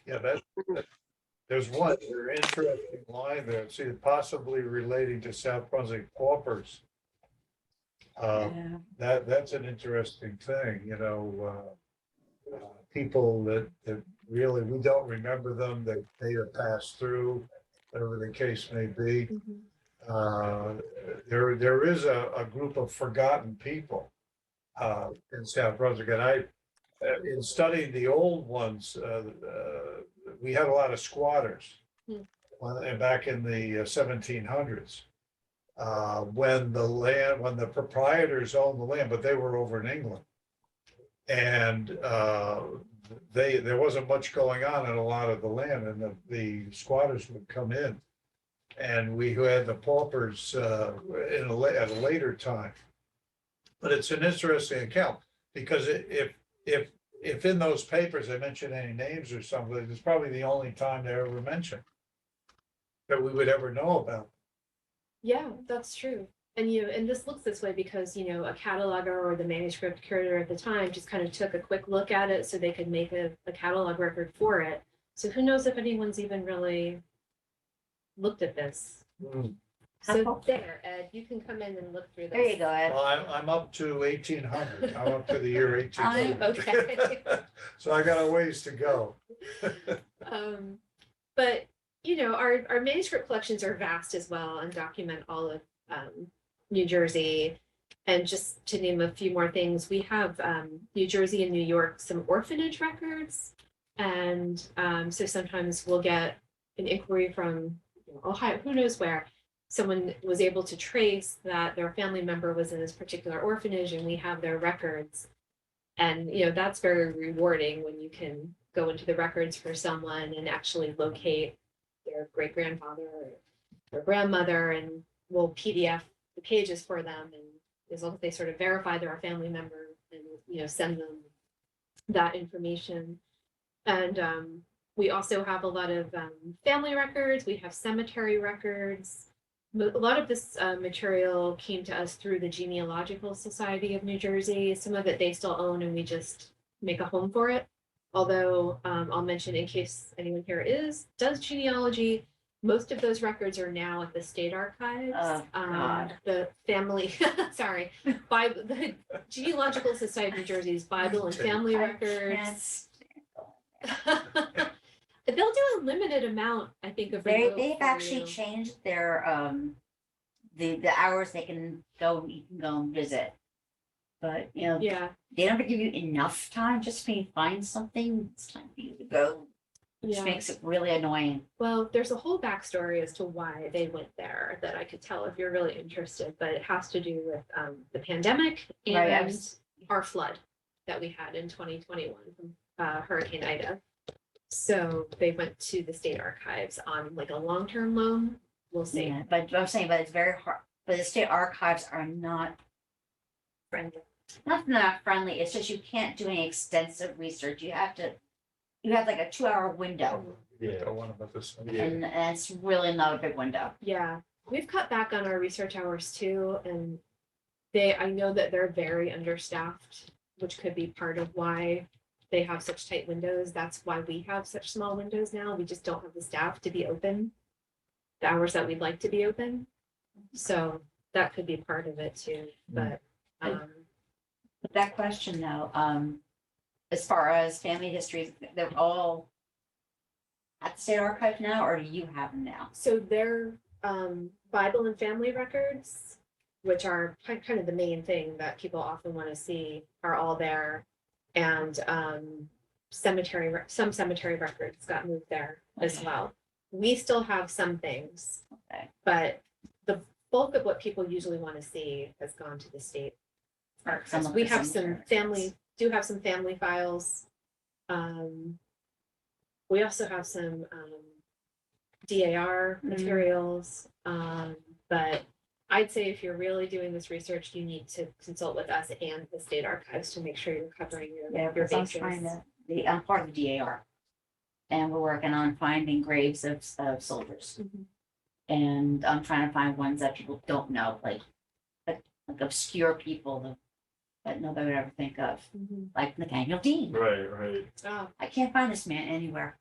Yeah, there's one, there's an interesting line there, see, possibly relating to South Brunswick paupers. That's an interesting thing, you know, people that really, we don't remember them, that they have passed through, whatever the case may be. There is a group of forgotten people in South Brunswick, and in studying the old ones, we had a lot of squatters back in the 1700s. When the proprietors owned the land, but they were over in England, and there wasn't much going on in a lot of the land, and the squatters would come in, and we had the paupers at a later time. But it's an interesting account, because if in those papers they mention any names or something, it's probably the only time they're ever mentioned that we would ever know about. Yeah, that's true. And and this looks this way because, you know, a cataloger or the manuscript curator at the time just kind of took a quick look at it so they could make a catalog record for it. So who knows if anyone's even really looked at this. So there, Ed, you can come in and look through this. There you go, Ed. Well, I'm up to 1800. I'm up to the year 1800. Okay. So I got a ways to go. But you know, our manuscript collections are vast as well and document all of New Jersey. And just to name a few more things, we have New Jersey and New York, some orphanage records. And so sometimes we'll get an inquiry from Ohio, who knows where. Someone was able to trace that their family member was in this particular orphanage, and we have their records. And, you know, that's very rewarding when you can go into the records for someone and actually locate their great grandfather or their grandmother, and we'll PDF the pages for them. And as long as they sort of verify they're a family member, and, you know, send them that information. And we also have a lot of family records. We have cemetery records. A lot of this material came to us through the Genealogical Society of New Jersey. Some of it they still own, and we just make a home for it. Although I'll mention, in case anyone here does genealogy, most of those records are now at the state archives. The family, sorry, the Genealogical Society of New Jersey's Bible and family records. They'll do a limited amount, I think, of They've actually changed their the hours you can go and visit. But you know, yeah, they never give you enough time just for you to find something. It's time for you to go. which Yeah. makes it really annoying. Well, there's a whole backstory as to why they went there that I could tell if you're really interested, but it has to do with the pandemic Right, I and was- our flood that we had in 2021 from Hurricane Ida. So they went to the state archives on like a long-term loan. We'll see. Yeah, but I'm saying, but it's very hard, but the state archives are not, Friendly. not friendly, it's just you can't do any extensive research, you have like a 2-hour window, Yeah. The one about this. Yeah. and it's really not a big window. Yeah, we've cut back on our research hours too, and I know that they're very understaffed, which could be part of why they have such tight windows. That's why we have such small windows now. We just don't have the staff to be open the hours that we'd like to be open. So that could be part of it too, but, But that question though, as far as family histories, they're all at the state archive now, or do you have them now? so their Bible and family records, which are kind of the main thing that people often want to see, are all there. And some cemetery records got moved there as Okay. well. We still have some things, Okay. but the bulk of what people usually want to see has gone to the state. Or some archives. of We the have some cemetery family, do have some family files. We also have some DAR materials, but I'd say if you're really doing this research, you need to consult with us and the state archives to make sure you're covering Yeah, your because I'm bases. trying to, I'm part of the DAR. And we're working on finding graves of soldiers. Mhm. And I'm trying to find ones that people don't know, like obscure people that nobody would ever think of, Mhm. like Nathaniel Dean. Right, right. Oh, I can't find this man anywhere.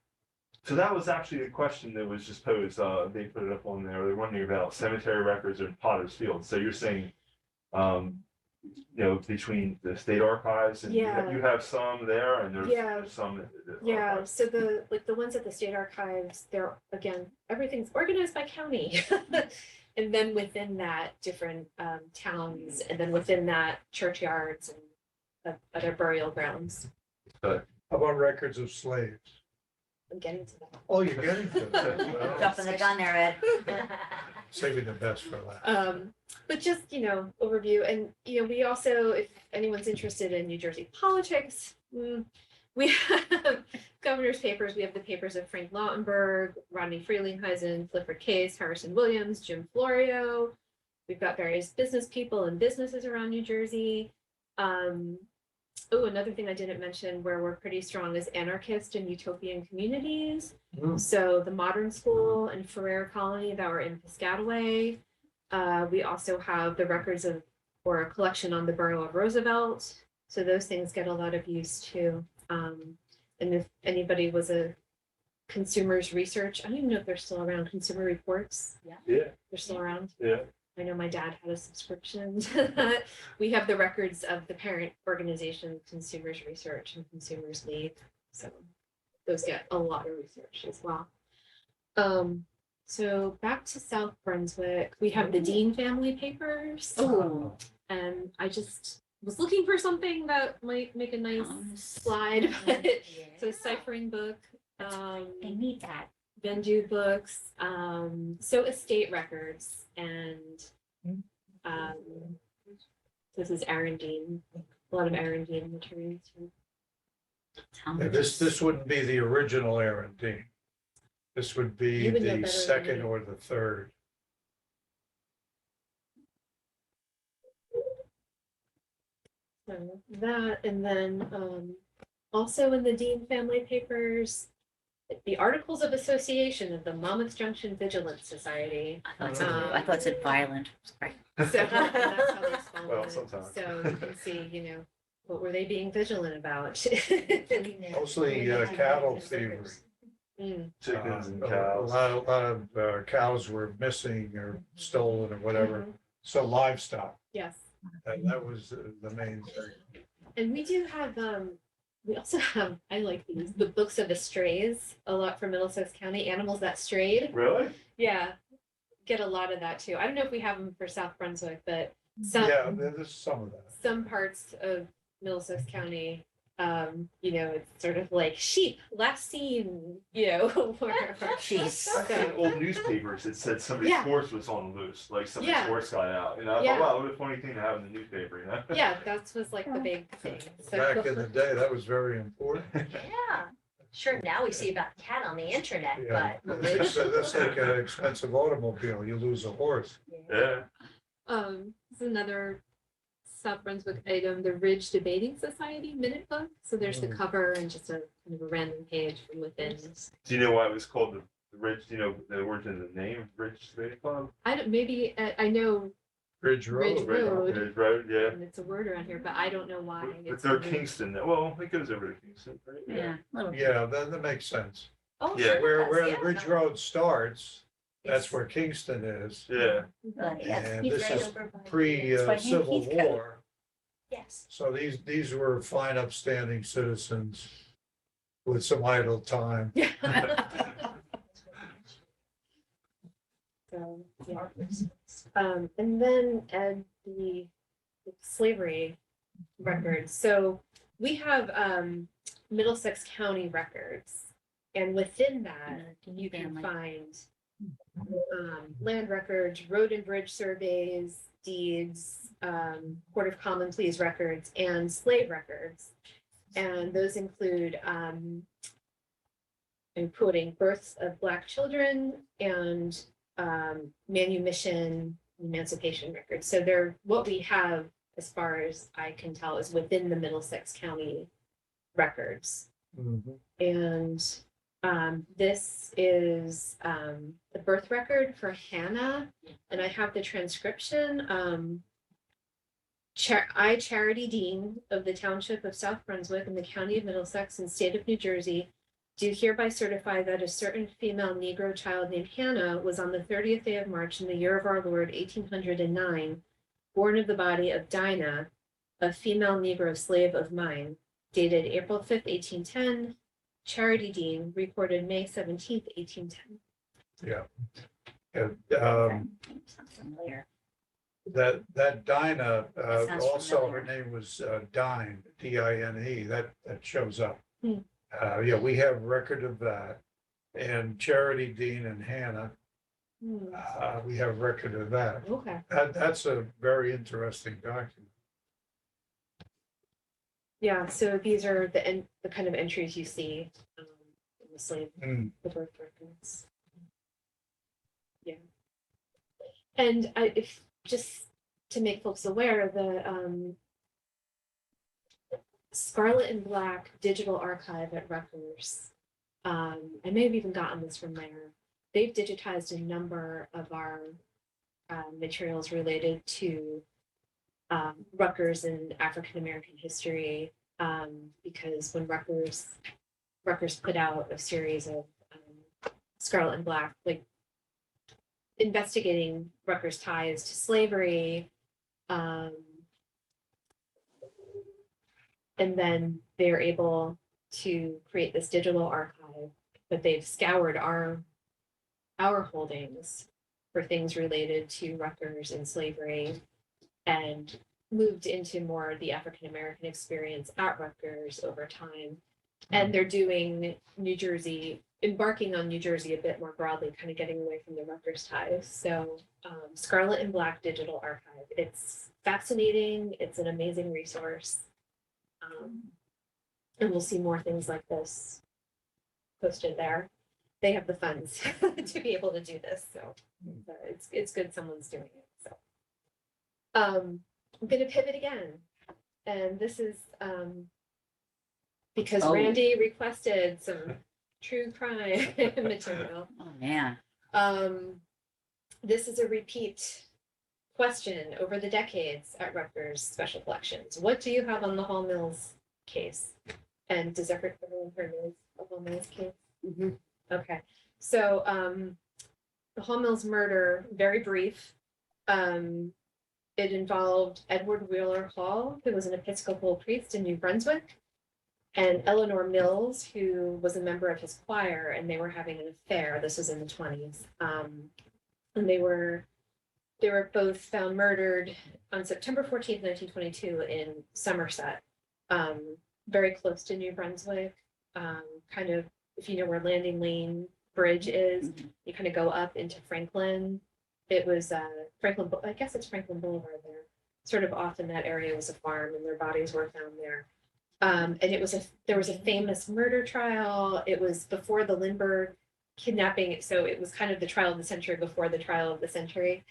So that was actually a question that was just posed, they put it up on there, they're wondering about cemetery records in Potter's Field, so you're saying, between the state archives and Yeah. you have some there and there's Yeah. there's some. at the yeah, archives. so the ones at the state archives, they're, again, everything's organized by county. And then within that, different towns, and then within that, churchyards and other burial grounds. How about records of slaves? I'm getting to that. Oh, you're getting to that. Jumping the gun there, Ed. Saving the best for last. But just, overview, and, we also, if anyone's interested in New Jersey politics, we have governor's papers. We have the papers of Frank Lautenberg, Rodney Frelinghuysen, Clifford Case, Harrison Williams, Jim Florio. We've got various business people and businesses around New Jersey. Another thing I didn't mention where we're pretty strong is anarchist and utopian communities. Mm. So the Modern School and Ferrer Colony that were in Piscataway. We also have the records or a collection on the borough of Roosevelt. So those things get a lot of use too. And if anybody was a consumers research, I don't even know if they're still around, Consumer Reports. Yeah, They're still around. yeah. I know my dad had a subscription to that. We have the records of the parent organization, Consumers Research and Consumers League. So those get a lot of research as well. So back to South Brunswick, we have the Dean family papers. Ooh. And I just was looking for something that might make a nice slide, but it's a ciphering book. They need that. Vendu books, so estate records, and this is Aaron Dean, a lot of Aaron Dean materials. Yeah, this wouldn't be the original Aaron Dean. This would be You would know better the than second me. or the third. So that, and then also in the Dean family papers, the Articles of Association of the Monmouth Junction Vigilance Society. I thought it said violent. Sorry. So that's how they spell Well, it. sometimes. So you can see, what were they being vigilant about? Mostly cattle thievery. Mm, Chickens and A cows. lot of cows were missing or stolen or whatever. mhm, So livestock, yes. that was the main thing. And we do have, we also have, I like these, the books of the strays, a lot from Middlesex County, animals that strayed. Really? Yeah, get a lot of that too. I don't know if we have them for South Brunswick, but some, Yeah, there's some of that. some parts of Middlesex County You know, it's sort of like sheep, last seen, you know, or Jeez. I think old newspapers that said somebody's Yeah. horse was on the loose, like somebody's Yeah. horse got out. You know, I Yeah. thought, wow, what a funny thing to have in the newspaper, you know? yeah, that was like the big thing. So Back in the day, that was very important. Yeah, sure, now we see about a cat on the internet, Yeah, but. that's like an expensive automobile, you lose a horse. Yeah. This is another South Brunswick item, the Ridge Debating Society Minute Book. So there's the Mm. cover and just a kind of a random page from within. Do you know why it was called the Ridge? Do you know the origin of the name, Ridge Debating Club? I don't, maybe, I know, Ridge Ridge Road. Road. Ridge Road, yeah. and it's a word around here, but I don't know why. But it's they're Ridge. Kingston. Well, it goes over to Kingston, right? Yeah. little- Yeah, that makes sense. Oh, Yeah. sure Where, does, where yeah. the Ridge Road starts, that's It's- where Kingston is. Yeah. Yes, And he's this right is over by- Pre-Civil That's why Heathcote. War, Yes, so these were fine upstanding citizens with some idle time. So, yeah. And then the slavery records. So we have Middlesex County records, and within that you can Family. find land records, road and bridge surveys, deeds, Court of Common Pleas records, and slave records. And those include including births of Black children and manumission, emancipation records. So they're what we have, as far as I can tell, is within the Middlesex County records. Mhm. And this is the birth record for Hannah, and I have the transcription. I, Charity Dean of the Township of South Brunswick in the County of Middlesex and State of New Jersey, do hereby certify that a certain female Negro child named Hannah was on the 30th day of March in the year of our Lord 1809, born of the body of Dinah, a female Negro slave of mine, dated April 5th, 1810. Charity Dean, recorded May 17th, 1810. And, Sounds familiar. that Dinah, That sounds also her familiar. name was Dine, D-I-N-E, that shows up. Hmm. Yeah, we have record of that. And Charity Dean and Hannah, we have record of that. Okay. That's a very interesting document. Yeah, so these are the kind of entries you see in the slave, Mm. the birth records. Yeah. And if just to make folks aware, the Scarlet and Black Digital Archive at Rutgers, I may have even gotten this from there. They've digitized a number of our materials related to Rutgers and African American history, because when Rutgers put out a series of Scarlet and Black, like investigating Rutgers' ties to slavery, and then they're able to create this digital archive, but they've scoured our holdings for things related to Rutgers and slavery, and moved into more the African American experience at Rutgers over time. And they're doing New Jersey, embarking on New Jersey a bit more broadly, kind of getting away from the Rutgers ties. So Scarlet and Black Digital Archive, it's fascinating, it's an amazing resource. And we'll see more things like this posted there. They have the funds to be able to do this, so it's good someone's doing it. So I'm going to pivot again, and this is because Oh. Randy requested some true crime material. Oh, man. This is a repeat question over the decades at Rutgers Special Collections. What do you have on the Hall Mills case? And does everyone heard of the Hall Mills case? Mhm. Okay, so the Hall Mills murder, very brief. It involved Edward Wheeler Hall, who was an Episcopal priest in New Brunswick, and Eleanor Mills, who was a member of his choir, and they were having an affair. This was in the 20s. And they were both found murdered on September 14th, 1922 in Somerset. very close to New Brunswick. Kind of, if you know where Landing Lane Bridge is, you kind of go up into Franklin. It was Franklin, I guess it's Franklin Boulevard there. Sort of off in that area was a farm, and their bodies were found there. And there was a famous murder trial. It was before the Lindbergh kidnapping, so it was kind of the trial of the century before the trial of the century.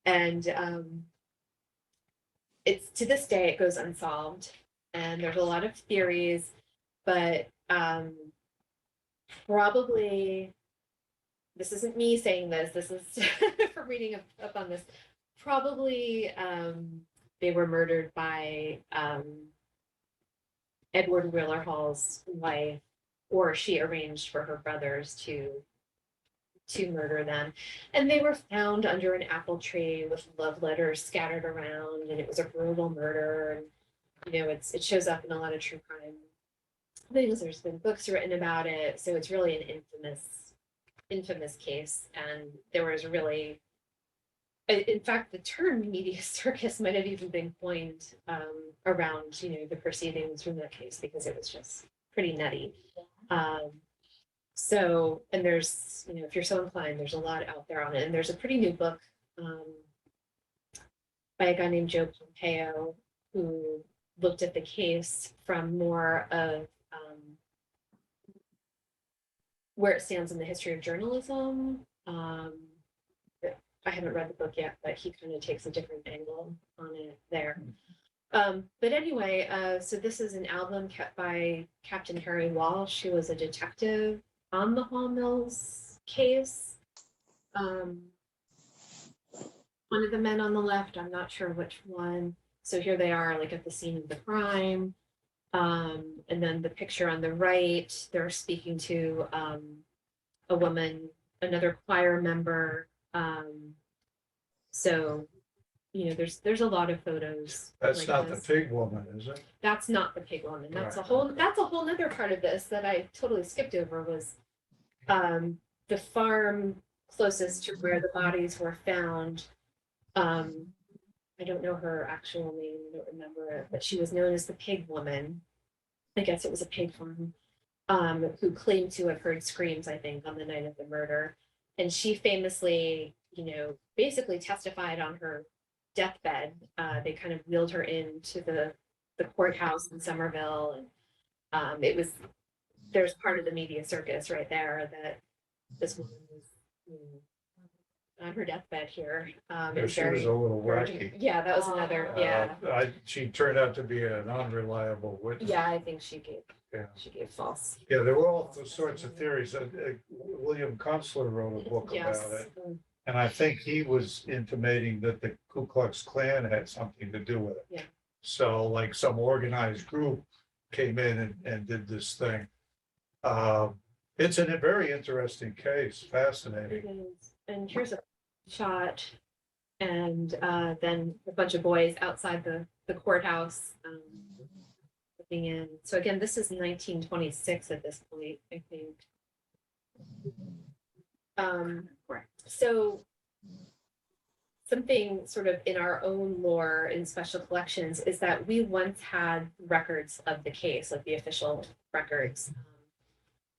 And it's, to this day, it goes unsolved, and there's a lot of theories, but probably, this isn't me saying this, this is from reading up on this, probably they were murdered by Edward Wheeler Hall's wife, or she arranged for her brothers to murder them. And they were found under an apple tree with love letters scattered around, and it was a brutal murder. And you know, it shows up in a lot of true crime things. There's been books written about it, so it's really an infamous case. And there was really, in fact, the term media circus might have even been coined around, you know, the proceedings from that case, because it was just pretty nutty. So, and there's, you know, if you're so inclined, there's a lot out there on it. And there's a pretty new book by a guy named Joe Pompeo, who looked at the case from more of where it stands in the history of journalism. I haven't read the book yet, but he kind of takes a different angle on it there. But anyway, so this is an album kept by Captain Harry Walsh, who was a detective on the Hall Mills case. One of the men on the left, I'm not sure which one. So here they are, like at the scene of the crime. And then the picture on the right, they're speaking to a woman, another choir member. So, you know, there's a lot of photos. That's like not this. the pig woman, is it? That's not the pig woman. That's Right. that's a whole nother part of this that I totally skipped over, was the farm closest to where the bodies were found. I don't know her actual name, I don't remember it, but she was known as the pig woman. I guess it was a pig farm, who claimed to have heard screams, I think, on the night of the murder. And she famously, you know, basically testified on her deathbed. They kind of wheeled her into the courthouse in Somerville, and there's part of the media circus right there, that this woman was, you know, on her deathbed here. Yeah, she was a little wacky. Yeah, that was another, yeah. She turned out to be an unreliable witness. Yeah, I think she Yeah. gave false. Yeah, there were all sorts of theories. William Kunstler wrote a book Yes. about it. And I think he was intimating that the Ku Klux Klan had something to do with it. Yeah. So like some organized group came in and did this thing. It's a very interesting case, It fascinating. is. And here's a shot, and then a bunch of boys outside the courthouse looking in. So again, this is 1926 at this point, I think. So something sort of in our own lore in special collections is that we once had records of the case, like the official records.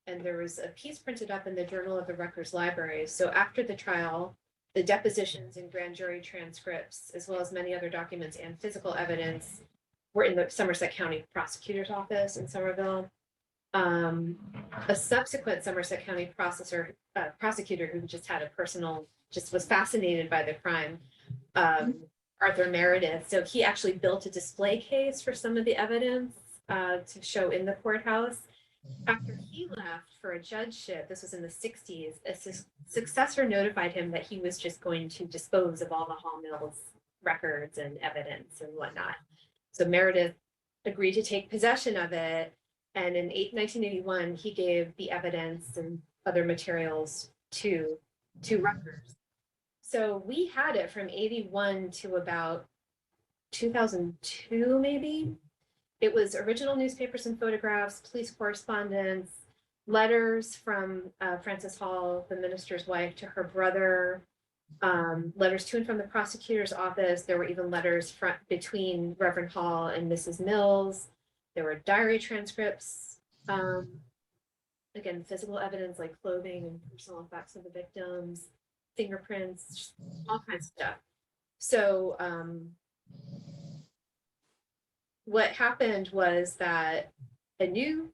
And there was a piece printed up in the Journal of the Rutgers Library. So after the trial, the depositions and grand jury transcripts, as well as many other documents and physical evidence, were in the Somerset County Prosecutor's Office in Somerville. A subsequent Somerset County prosecutor who just had a personal, just was fascinated by the crime, Arthur Meredith. So he actually built a display case for some of the evidence to show in the courthouse. After he left for a judgeship, this was in the 60s, a successor notified him that he was just going to dispose of all the Hall Mills records and evidence and whatnot. So Meredith agreed to take possession of it. And in 1981, he gave the evidence and other materials to Rutgers. So we had it from 81 to about 2002, maybe. It was original newspapers and photographs, police correspondence, letters from Frances Hall, the minister's wife, to her brother, letters to and from the prosecutor's office. There were even letters between Reverend Hall and Mrs. Mills. there were diary transcripts, again, physical evidence like clothing and personal effects of the victims, fingerprints, just all kinds of stuff. So what happened was that a new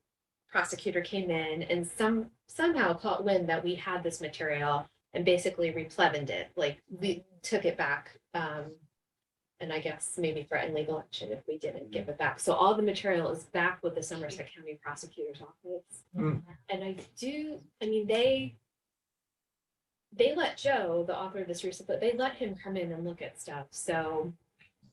prosecutor came in and somehow caught wind that we had this material and basically replevened it, like we took it back. And I guess maybe threatened legal action if we didn't give it back. So all the material is back with the Somerset County Prosecutor's Office. Mm. And I mean, they let Joe, the author of this recent book, they let him come in and look at stuff. So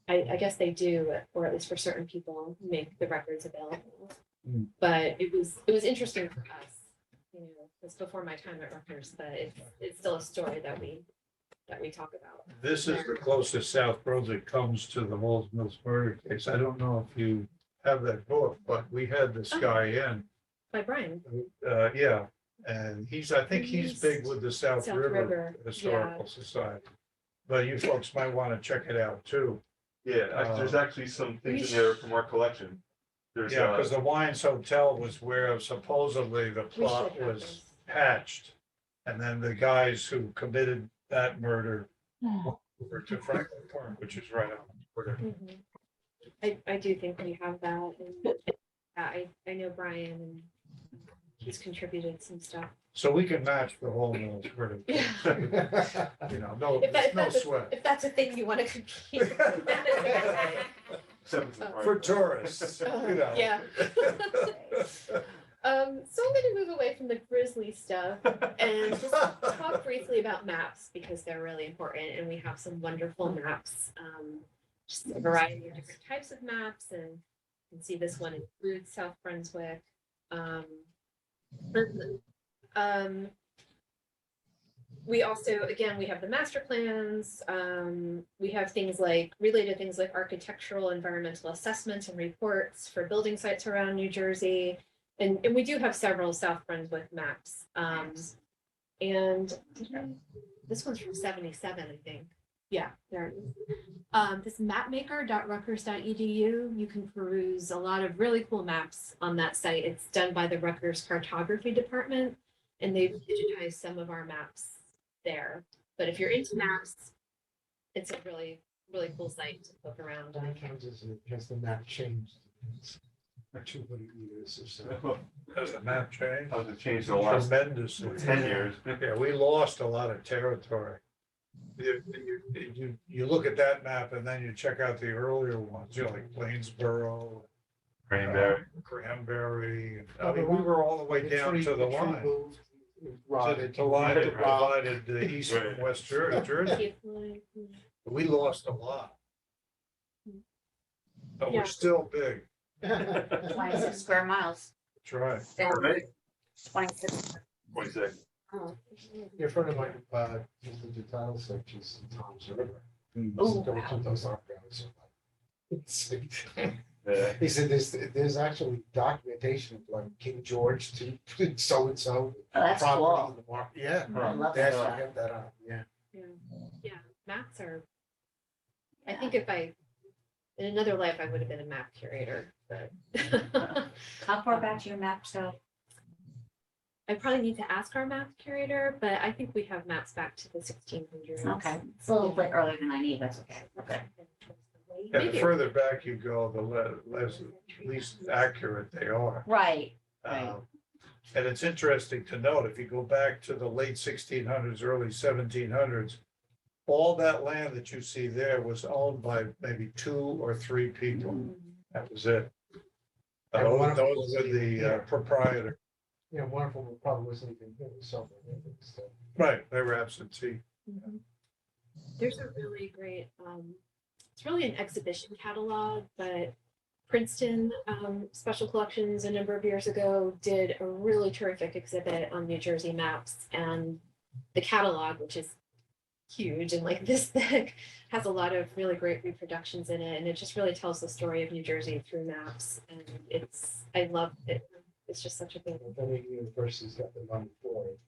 I guess they do, or at least for certain people, make the records available. Mm. But it was interesting for us, you know, it's before my time at Rutgers, but it's still a story that we talk about. This is the closest South Brunswick comes to the Halls Mills murder case. I don't know if you have that book, but we had this guy in. By Brian. Yeah, and I think he's big with the South South River River, Historical Society. But you folks might want to check it out too. Yeah, there's actually some things in there from our collection. There's, Yeah, because the Wines Hotel was where supposedly the We plot should have was this. hatched. And then the guys who committed that murder went over to Franklin Park, which is right on the border. Mhm. I do think we have that, and I know Brian, and he's contributed some stuff. So we can match the whole Mills murder. case. Yeah. You know, no, If there's no that's sweat. if that's a thing you want to compete. For tourists, you know. Yeah. So I'm gonna move away from the grisly stuff and just talk briefly about maps because they're really important, and we have some wonderful maps. Just a variety of different types of maps, and you can see this one includes South Brunswick. We also, again, we have the master plans. We have things like related things like architectural, environmental assessments and reports for building sites around New Jersey. And we do have several South Brunswick maps. And this one's from 77, I think. Yeah, there it is. This mapmaker.rutgers.edu, you can peruse a lot of really cool maps on that site. It's done by the Rutgers Cartography Department, and they've digitized some of our maps there. But if you're into maps, it's a really, really cool site to poke around How many on. times has the map changed? Or 200 years or so. Does the map change? How's it changed in the last Tremendously. 10 years? Yeah, we lost a lot of territory. You look at that map and then you check out the earlier ones, you know, like Plainsboro, Cranberry. I mean, we were all the way down to the line. To the line that divided the east and west Jersey. We lost a lot. But Yeah. we're still big. 26 square miles. That's right. Already? 26. 26. Oh. Your friend of mine, did the title searches in Tom's River. Oh, Go wow. to those archives. Yeah. He said there's actually documentation of like King George to so and so. Oh, that's cool. Yeah. I love They that. actually have that on, yeah. Yeah, maps are, I think if in another life, I would have been a map curator, but How far back to your maps go? I probably need to ask our map curator, but I think we have maps back to the 1600s. Okay, it's a little bit earlier than I need, that's okay. Okay. And the Maybe. further back you go, the least accurate they are. Right, Right. And it's interesting to note, if you go back to the late 1600s, early 1700s, all that land that you see there was owned by maybe 2 or 3 people. That was it. And one of them Those was were the proprietor. Yeah, one of them probably wasn't even here, so. Right, they were absentee. Mhm. There's a really great, it's really an exhibition catalog, but Princeton Special Collections a number of years ago did a really terrific exhibit on New Jersey maps, and the catalog, which is huge and like this thick, has a lot of really great reproductions in it, and it just really tells the story of New Jersey through maps, and I love it. It's just such a thing. Many universities got the money for it.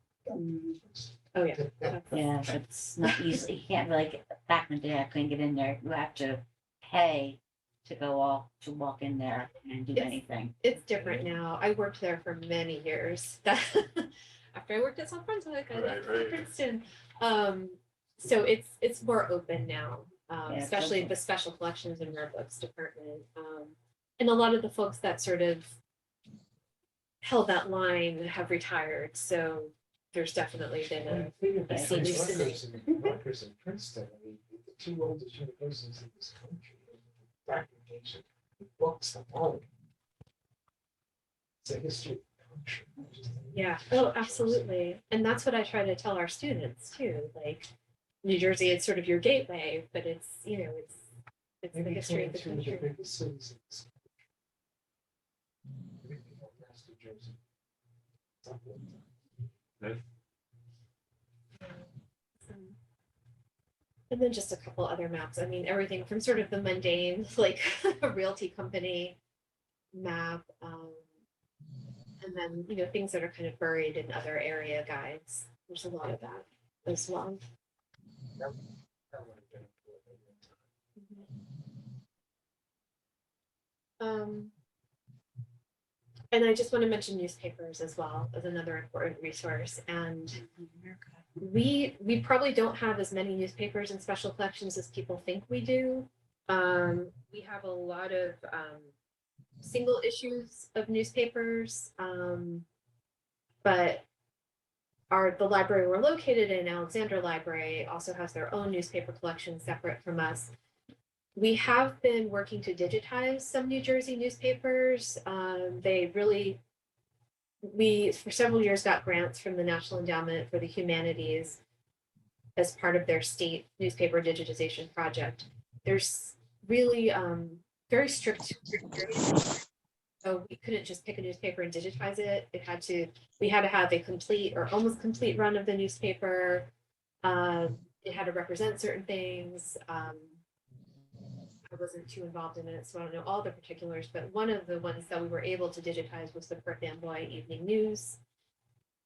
Oh, yeah. yeah, it's not easy, you can't really get, back in the day, I couldn't get in there, you have to pay to go all, to walk in there and do Yes. anything. It's different now. I worked there for many years. After I worked at South Brunswick, I left Right. to Princeton. So it's more open now, Yeah, it's especially open. the special collections and rare books department. And a lot of the folks that sort of held that line have retired. So there's definitely been When a you figure a back scene to loosening. Rutgers and Princeton, I mean, the two oldest universities in this country, documentation, books, the knowledge. It's a history of the country. not just the- Yeah, oh, absolutely. And that's what I try to tell our students too. Like New Jersey, it's sort of your gateway, but it's, it's the Maybe history of the 22 of the country. biggest cities in this country. Maybe not past New Jersey. Something like that. And then just a couple other maps. I mean, everything from sort of the mundane, like a realty company map, and then, things that are kind of buried in other area guides. There's a lot of that as well. That would have been important at one time. And I just want to mention newspapers as well as another important resource. And we probably don't have as many newspapers and special collections as people think we do. We have a lot of single issues of newspapers, but the library we're located in, Alexander Library, also has their own newspaper collection separate from us. We have been working to digitize some New Jersey newspapers. We for several years got grants from the National Endowment for the Humanities as part of their state newspaper digitization project. There's really very strict criteria. So we couldn't just pick a newspaper and digitize it. We had to have a complete or almost complete run of the newspaper. It had to represent certain things. I wasn't too involved in it, so I don't know all the particulars, but one of the ones that we were able to digitize was the Perth Amboy Evening News.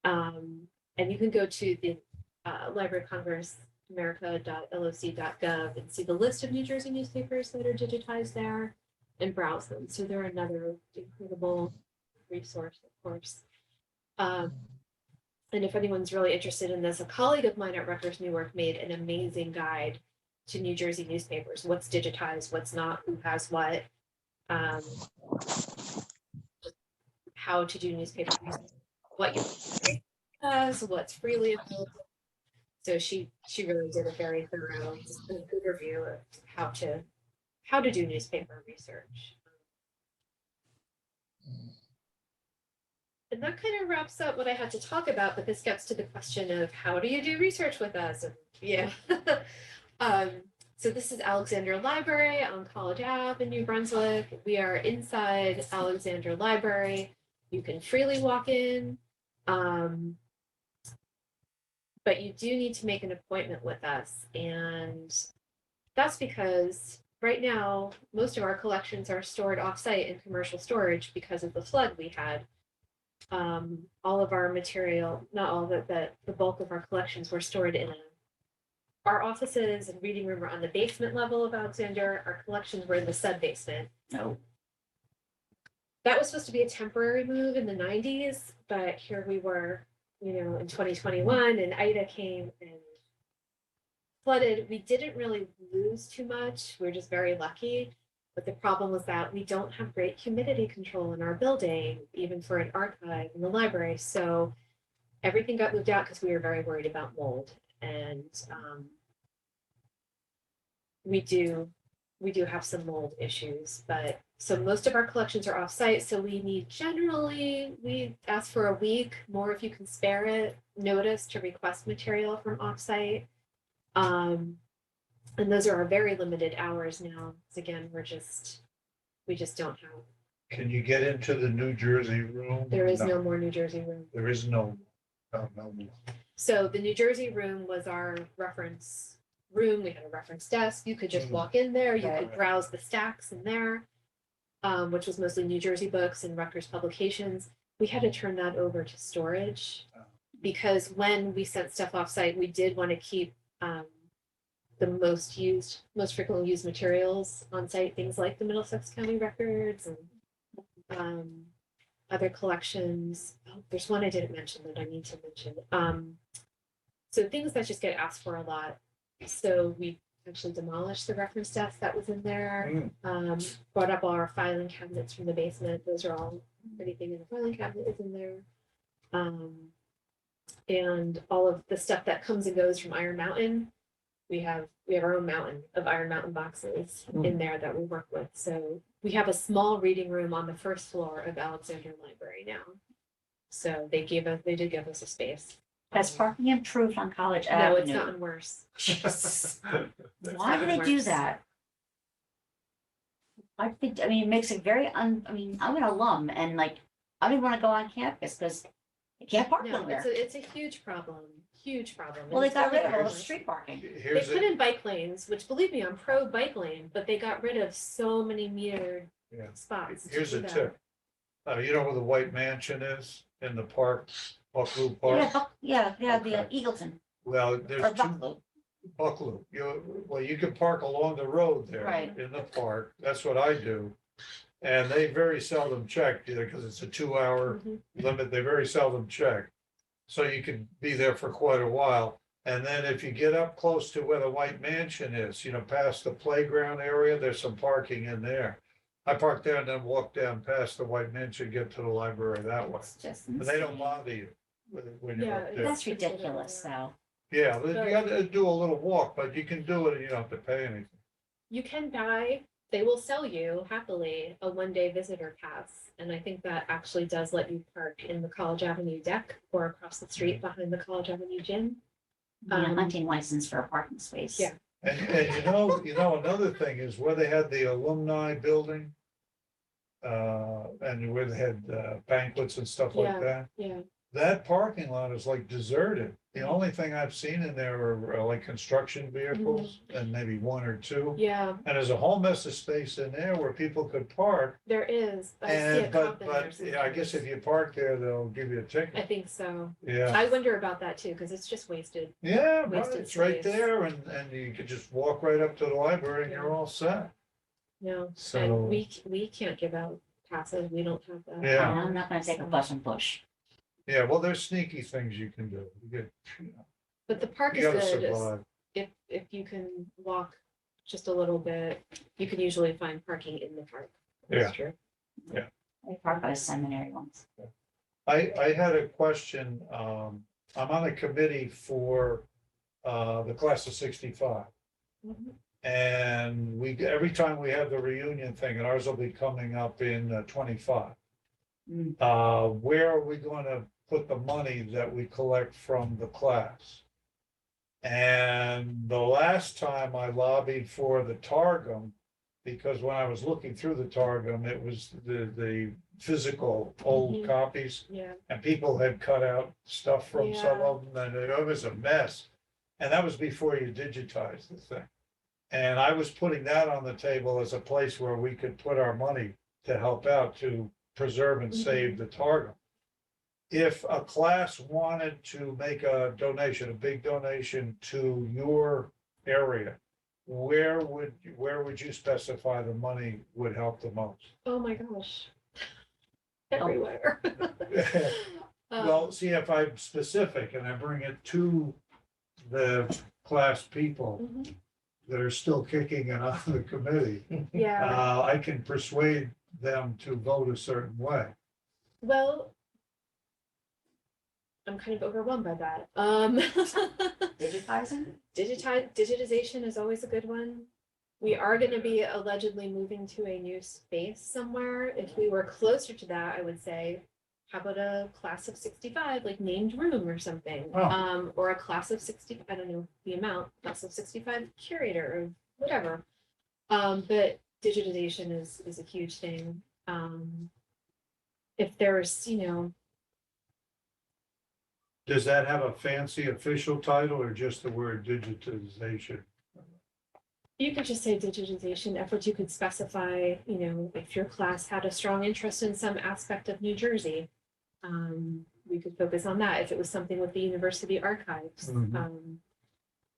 And you can go to the Library of Congress, america.loc.gov, and see the list of New Jersey newspapers that are digitized there and browse them. So they're another incredible resource, of course. And if anyone's really interested in this, a colleague of mine at Rutgers Newark made an amazing guide to New Jersey newspapers, what's digitized, what's not, who has what, how to do newspaper research, what you has, what's freely available. So she really did a very thorough overview of how to do newspaper research. And that kind of wraps up what I had to talk about, but this gets to the question of how do you do research with us? And yeah. So this is Alexander Library on College Ave in New Brunswick. We are inside Alexander Library. You can freely walk in, but you do need to make an appointment with us. And that's because right now, most of our collections are stored off-site in commercial storage because of the flood we had. All of our material, not all of it, but the bulk of our collections were stored in our offices and reading room are on the basement level of Alexander. Our collections were in the sub-basement. No. That was supposed to be a temporary move in the 90s, but here we were, in 2021, and Ida came and flooded. We didn't really lose too much. We were just very lucky. But the problem was that we don't have great humidity control in our building, even for an archive in the library. So everything got moved out because we were very worried about mold. And we do have some mold issues, but so most of our collections are off-site. So we ask for a week, more if you can spare it, notice to request material from off-site. And those are our very limited hours now. So again, we just don't have. Can you get into the New Jersey room? There is no more New Jersey room. There is no more. So the New Jersey room was our reference room. We had a reference desk. You could just walk in there. You could browse the stacks in there, which was mostly New Jersey books and Rutgers publications. We had to turn that over to storage because when we sent stuff off-site, we did want to keep most frequently used materials on site, things like the Middlesex County records and other collections. Oh, there's one I didn't mention that I need to mention. So things that just get asked for a lot. So we actually demolished the reference desk that was in there. Brought up all our filing cabinets from the basement. Those are all, everything in the filing cabinet is in there. And all of the stuff that comes and goes from Iron Mountain, we have our own mountain of Iron Mountain boxes in there that we work with. So we have a small reading room on the first floor of Alexander Library now. So they did give us a space. Has parking improved on College No, Avenue? it's gotten worse. Why do they do worse. that? I think, I mean, it makes it very I'm an alum and like, I don't even want to go on campus because you can't park No, anywhere. it's a huge problem. Well, they And got it's rid of all the only- street parking. They Here's put it, in bike lanes, which believe me, I'm pro bike lane, but they got rid of so many metered Yeah. spots. to here's do a that. tip. You know where the White Mansion is in the park, Bucklew Yeah, Park? the Okay. Eagleton Well, or there's two, Bucklew. Bucklew, you can park along the road there Right. in the park, that's what I do. And they very seldom check, either because it's a 2 hour Mhm. limit, they very seldom check. So you can be there for quite a while. And then if you get up close to where the White Mansion is, past the playground area, there's some parking in there. I park there and then walk down past the White Mansion, get to the library that way. It's just And they don't insane. bother you when you're Yeah, up there. That's ridiculous though. Yeah, you gotta do a little walk, but you can do it and you don't have to pay anything. You can buy, they will sell you happily a 1-day visitor pass. And I think that actually does let you park in the College Avenue deck or across the street behind the College Avenue gym. You need a hunting license for a parking space. Yeah. And another thing is where they had the alumni building. And where they had banquets and stuff like that. Yeah. That parking lot is like deserted. The only thing I've seen in there are like construction vehicles and maybe one or two. Yeah, And there's a whole mess of space in there where people could park. there is. I see a And, but, cop in there yeah, I guess sometimes. if you park there, they'll give you a I ticket. think so. Yeah, I wonder about that too, because it's just wasted. yeah, right, wasted it's right space. there and you could just walk right up to the library and you're all set. No, So, and we can't give out passes. We don't have that. Yeah. I'm not gonna take a bus and push. yeah, well, there's sneaky things you can do. But the park You is gotta good. survive. If you can walk just a little bit, you can usually find parking in the park. That's true. I park by a seminary once. I had a question, I'm on a committee for, the class of 65. Mhm. And every time we have the reunion thing, and ours will be coming up in 25. Where are we gonna put the money that we collect from the class? And the last time I lobbied for the Targum, because when I was looking through the Targum, it was the physical old Mhm. copies. Yeah. And people had cut out stuff from some Yeah. of them, and it was a mess. And that was before you digitized the thing. And I was putting that on the table as a place where we could put our money to help out to preserve and save the Targum. If a class wanted to make a donation, a big donation to your area, where would you specify the money would help the most? Oh my gosh. Everywhere. Well, see, if I'm specific and I bring it to the class people Mhm. that are still kicking it on the committee, Yeah. I can persuade them to vote a certain way. Well, I'm kind of overwhelmed by that. Digitizing? Digitization is always a good one. We are going to be allegedly moving to a new space somewhere. If we were closer to that, I would say, how about a class of 65, like named room or something? Oh. Or a class of 60, I don't know the amount, class of 65 curator or whatever. But digitization is a huge thing. If there's, Does that have a fancy official title or just the word digitization? you could just say digitization efforts. You could specify, if your class had a strong interest in some aspect of New Jersey, we could focus on that. If it was something with the university archives, Mhm.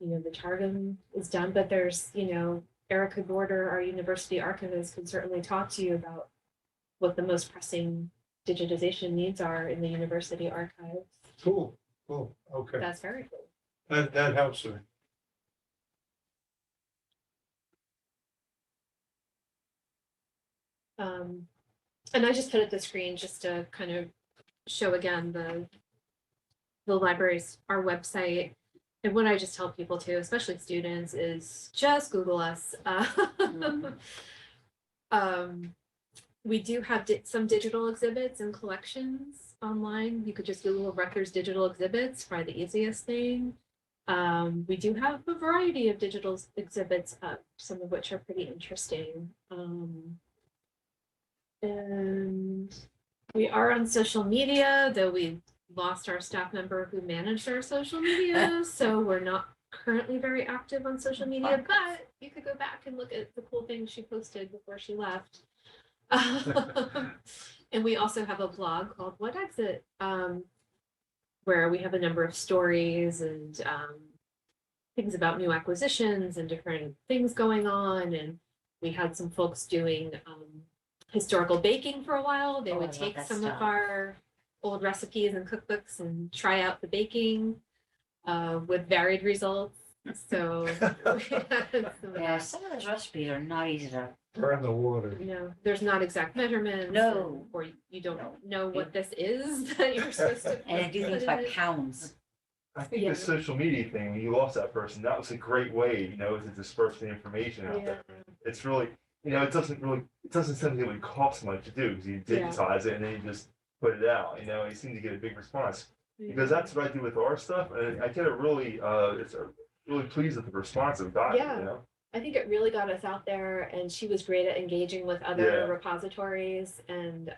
the Targum is done, but there's, Erica Gorder, our university archivist, can certainly talk to you about what the most pressing digitization needs are in the university archives. Cool, okay, That's very cool. that helps me. And I just put up the screen just to kind of show again the libraries, our website. And what I just tell people too, especially students, is just Google us. We do have some digital exhibits and collections online. You could just Google Rutgers digital exhibits, probably the easiest thing. We do have a variety of digital exhibits up, some of which are pretty interesting. And we are on social media, though we lost our staff member who managed our social media, so we're not currently very active on social media, but you could go back and look at the cool things she posted before she left. And we also have a blog called What Exit, where we have a number of stories and things about new acquisitions and different things going on. And we had some folks doing historical baking for a while. They Oh, I would love take that some stuff. of our old recipes and cookbooks and try out the baking with varied results. So Yeah, some of those recipes are not easy to, Burn the water. there's not exact measurements. No. Or you don't No. know what this is that you're supposed to. and they do put things in by it. pounds. I think Yeah. the social media thing, when you lost that person, that was a great way, to disperse the information out there. It's really, it doesn't seem to really cost much to do, because you Yeah. digitize it and then you just put it out, you seem to get a big response. Because that's what I do with our stuff, and I get a really, really pleased with the response I've gotten, Yeah. I think it really got us out there, and she was great at engaging with other Yeah. repositories, and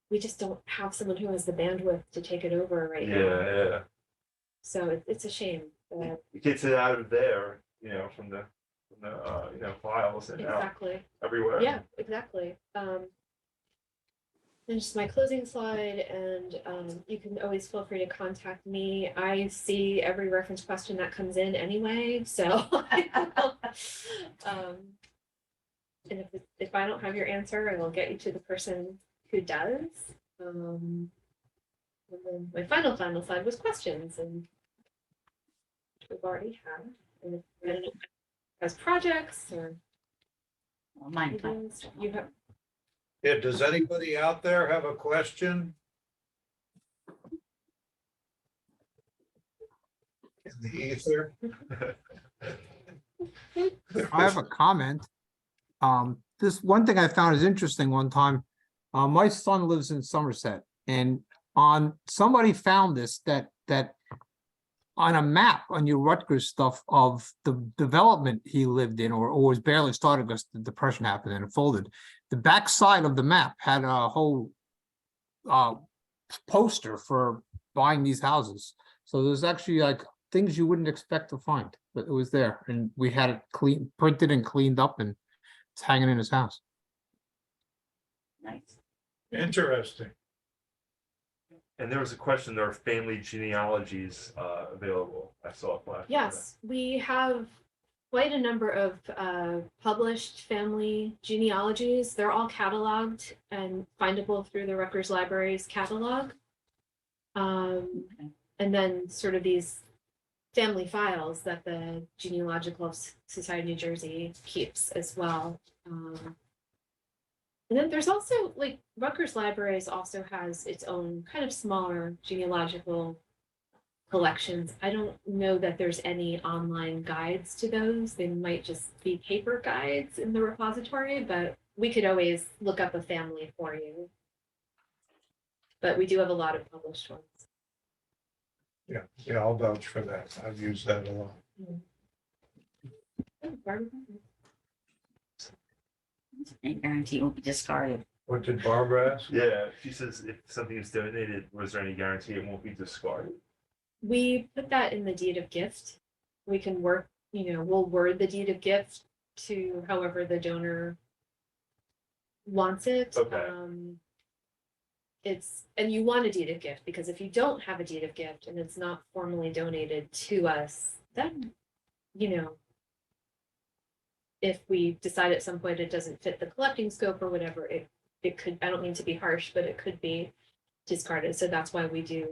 we just don't have someone who has the bandwidth to take it over right now. Yeah. So it's a shame. But It gets it out of there, from the files and out exactly. everywhere. Yeah, exactly. And just my closing slide, and you can always feel free to contact me. I see every reference question that comes in anyway, so and if I don't have your answer, I will get you to the person who does. And then my final slide was questions, and which we've already had. And if anyone has projects or Well, mine, ideas, you have. Yeah, does anybody out there have a question? In the ether? I have a comment. This one thing I found is interesting one time. My son lives in Somerset, and somebody found this, that on a map on your Rutgers stuff of the development he lived in, or was barely started because the Depression happened and it folded. The back side of the map had a whole poster for buying these houses. So there's actually like things you wouldn't expect to find, but it was there, and we had it printed and cleaned up, and it's hanging in his house. nice. Interesting. And there was a question, there are family genealogies available. I saw a flash. Yes, we have quite a number of published family genealogies. They're all cataloged and findable through the Rutgers Library's catalog. And then sort of these family files that the Genealogical Society of New Jersey keeps as well. And then there's also, like, Rutgers Libraries also has its own kind of smaller genealogical collections. I don't know that there's any online guides to those. They might just be paper guides in the repository, but we could always look up a family for you. But we do have a lot of published ones. Yeah, I'll vouch for that. I've used that a lot. Oh, Barbara? Any guarantee it won't be discarded. What did Barbara ask? Yeah, she says if something is donated, was there any guarantee it won't be discarded? We put that in the deed of gift. We can work, we'll word the deed of gift to however the donor wants it. Okay. And you want a deed of gift, because if you don't have a deed of gift and it's not formally donated to us, then, you know, if we decide at some point it doesn't fit the collecting scope or whatever, it could, I don't mean to be harsh, but it could be discarded. So that's why we do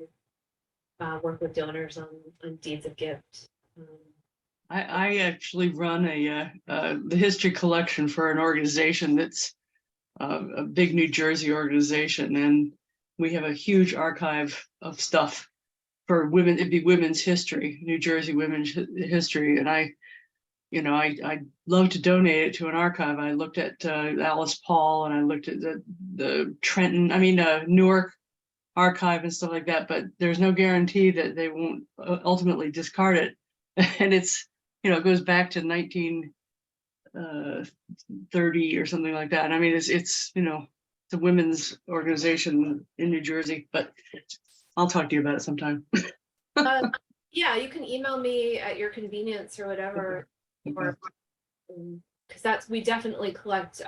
work with donors on deeds of gift. I actually run the history collection for an organization that's a big New Jersey organization, and we have a huge archive of stuff for women. It'd be women's history, New Jersey women's history, and I love to donate it to an archive. I looked at Alice Paul, and I looked at the Trenton, Newark archive and stuff like that, but there's no guarantee that they won't ultimately discard it. And it's, it goes back to 1930 or something like that. I mean, it's a women's organization in New Jersey, but I'll talk to you about it sometime. Yeah, you can email me at your convenience or whatever, or because we definitely collect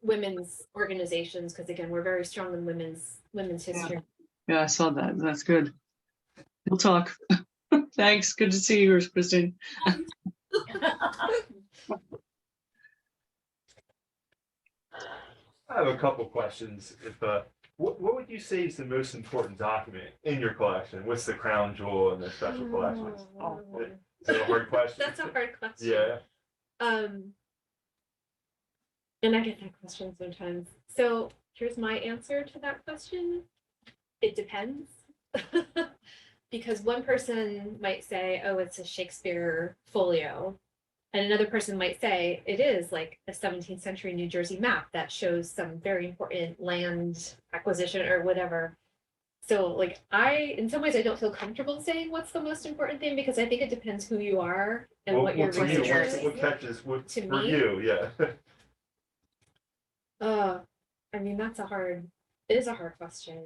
women's organizations, because again, we're very strong in women's history. Yeah, I saw that. That's good. We'll talk. Thanks. Good to see you, Christine. I have a couple questions. If what would you say is the most important document in your collection? What's the crown jewel in the special collections? Is that a hard question? That's a hard question. Yeah. And I get that question sometimes. So here's my answer to that question. It depends. Because one person might say, oh, it's a Shakespeare folio. And another person might say it is like a 17th century New Jersey map that shows some very important land acquisition or whatever. So like in some ways I don't feel comfortable saying what's the most important thing, because I think it depends who you are and what your to you, research is. what catches what To for me? you, yeah. I mean, it is a hard question.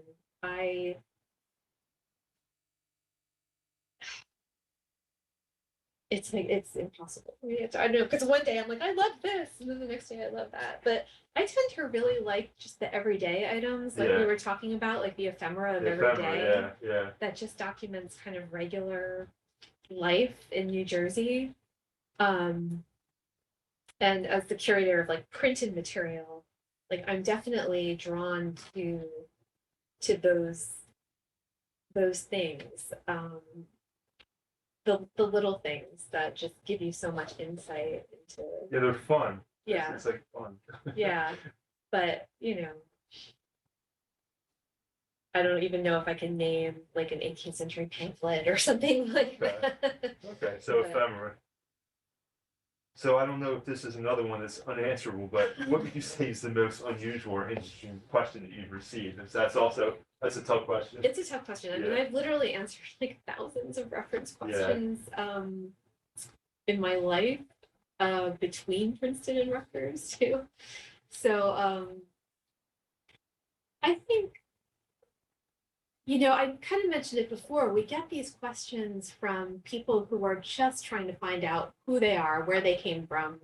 It's like, it's impossible for me. I know, because one day I'm like, I love this, and then the next day I love that. But I tend to really like just the everyday items, like we were talking about, like the ephemera of every day. Yeah. That just documents kind of regular life in New Jersey. And as the curator of like printed material, like I'm definitely drawn to those things. The little things that just give you so much insight into. Yeah, they're fun. Yeah. It's like fun. Yeah, but I don't even know if I can name like an 18th century pamphlet or something like that. Okay, so But- ephemera. So I don't know if this is another one that's unanswerable, but what would you say is the most unusual or interesting question that you've received? If that's a tough question. It's a tough question. I mean, Yeah. I've literally answered like thousands of reference questions in my life between Princeton and Rutgers too. So I think, I kind of mentioned it before, we get these questions from people who are just trying to find out who they are, where they came from,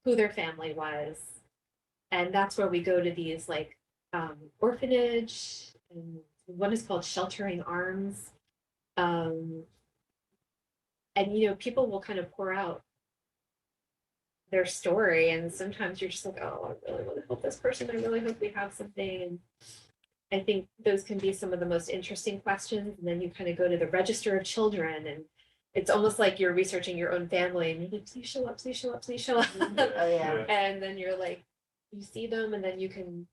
who their family was. And that's where we go to these like orphanage, and one is called Sheltering Arms. And people will kind of pour out their story, and sometimes you're just like, oh, I really want to help this person. I really hope we have something. And I think those can be some of the most interesting questions. And then you kind of go to the Register of Children, and it's almost like you're researching your own family, and you're like, please show up, please show up, please show up. Oh, yeah. And then you're like, you see them, and then you can,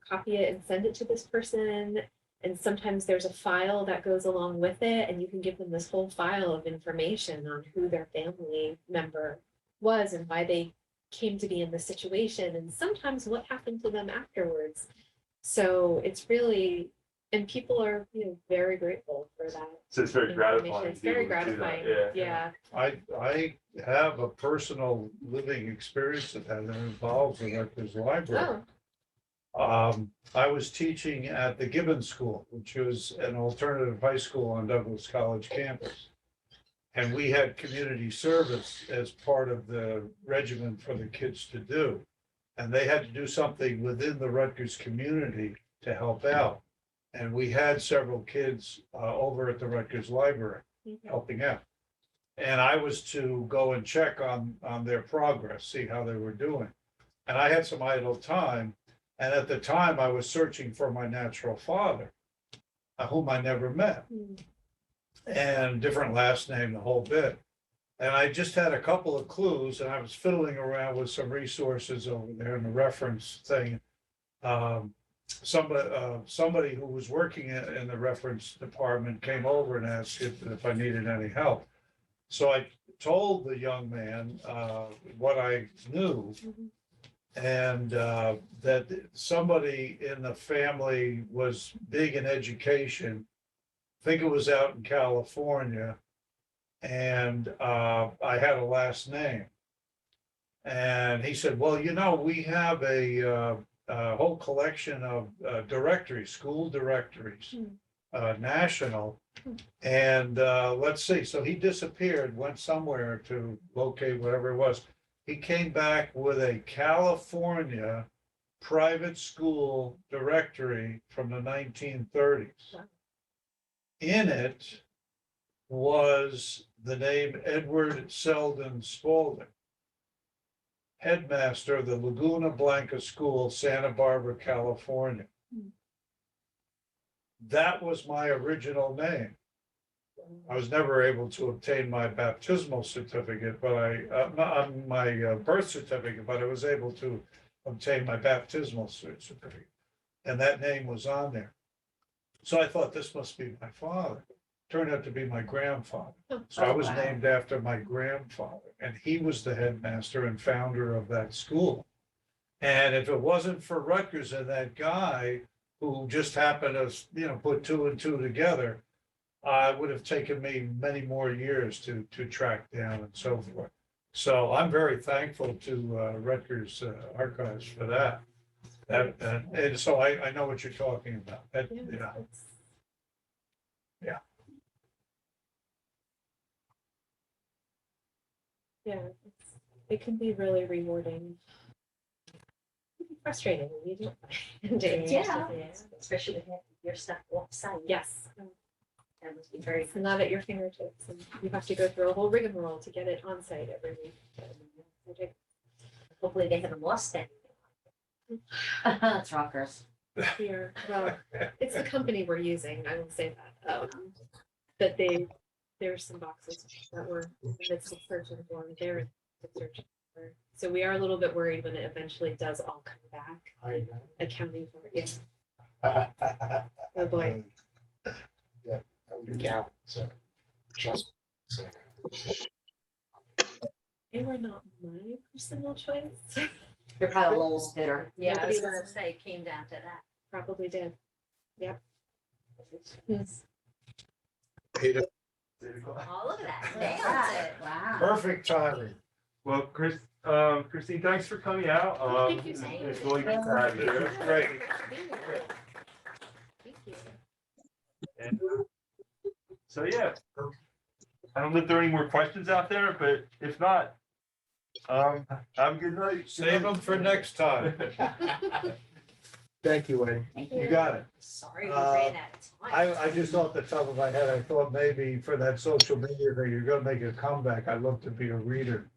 copy it and send it to this person. And sometimes there's a file that goes along with it, and you can give them this whole file of information on who their family member was and why they came to be in this situation, and sometimes what happened to them afterwards. So it's really, and people are, very grateful for that. So it's very information. gratifying. It's to be very able to do that. gratifying. Yeah. I have a personal living experience of that involves the Rutgers Library. Oh, I was teaching at the Gibbons School, which was an alternative high school on Douglas College campus. And we had community service as part of the regimen for the kids to do. And they had to do something within the Rutgers community to help out. And we had several kids over at the Rutgers Library helping out. And I was to go and check on their progress, see how they were doing. And I had some idle time. And at the time, I was searching for my natural father, whom I never met. And different last name, the whole bit. And I just had a couple of clues, and I was fiddling around with some resources over there in the reference thing. Somebody who was working in the reference department came over and asked if I needed any help. So I told the young man what I knew, and that somebody in the family was big in education. I think it was out in California, and I had a last name. And he said, well, we have a whole collection of directories, school directories, national. And let's see, so he disappeared, went somewhere to locate whatever it was. He came back with a California private school directory from the 1930s. In it was the name Edward Selden Spaulding, headmaster of the Laguna Blanca School, Santa Barbara, California. That was my original name. I was never able to obtain my baptismal certificate, but my birth certificate, but I was able to obtain my baptismal certificate. And that name was on there. So I thought this must be my father. Turned out to be my grandfather. So I was named after my grandfather, and he was the headmaster and founder of that school. And if it wasn't for Rutgers and that guy who just happened to, put two and two together, it would have taken me many more years to track down and so forth. So I'm very thankful to Rutgers Archives for that. And so I know what you're talking about. Yeah, it can be really rewarding. It can be frustrating when you do. Yeah, especially when your stuff offsite. Yes, That must be very. it's not at your fingertips, and you have to go through a whole rigmarole to get it on site every week. Hopefully they haven't lost that. It's Rutgers. Here, well, it's the company we're using, I will say that. But there's some boxes that were in the midst of searching for, they're in the searching for. So we are a little bit worried when it eventually does all come back, I accounting for it. Yes. know. Oh, boy. Yeah, I would do Cal, so. Trust. So. They were not my personal choice. You're probably a little bitter. Yeah, I was Nobody gonna say, it came down to that. Probably did. Yep. Peter, Oh, look at that. Wow. Nailed it. Wow. perfect timing. Well, Christine, thanks for coming out. Thank you. It's really good to have you here. Great. Thank you. And, so yeah, I don't know if there are any more questions out there, but if not, have a good night. Save them for next time. Thank you, Wayne. Thank You you. got it. Sorry, we ran out of time. I just off the top of my head, I thought maybe for that social media that you're gonna make a comeback, I'd love to be a reader.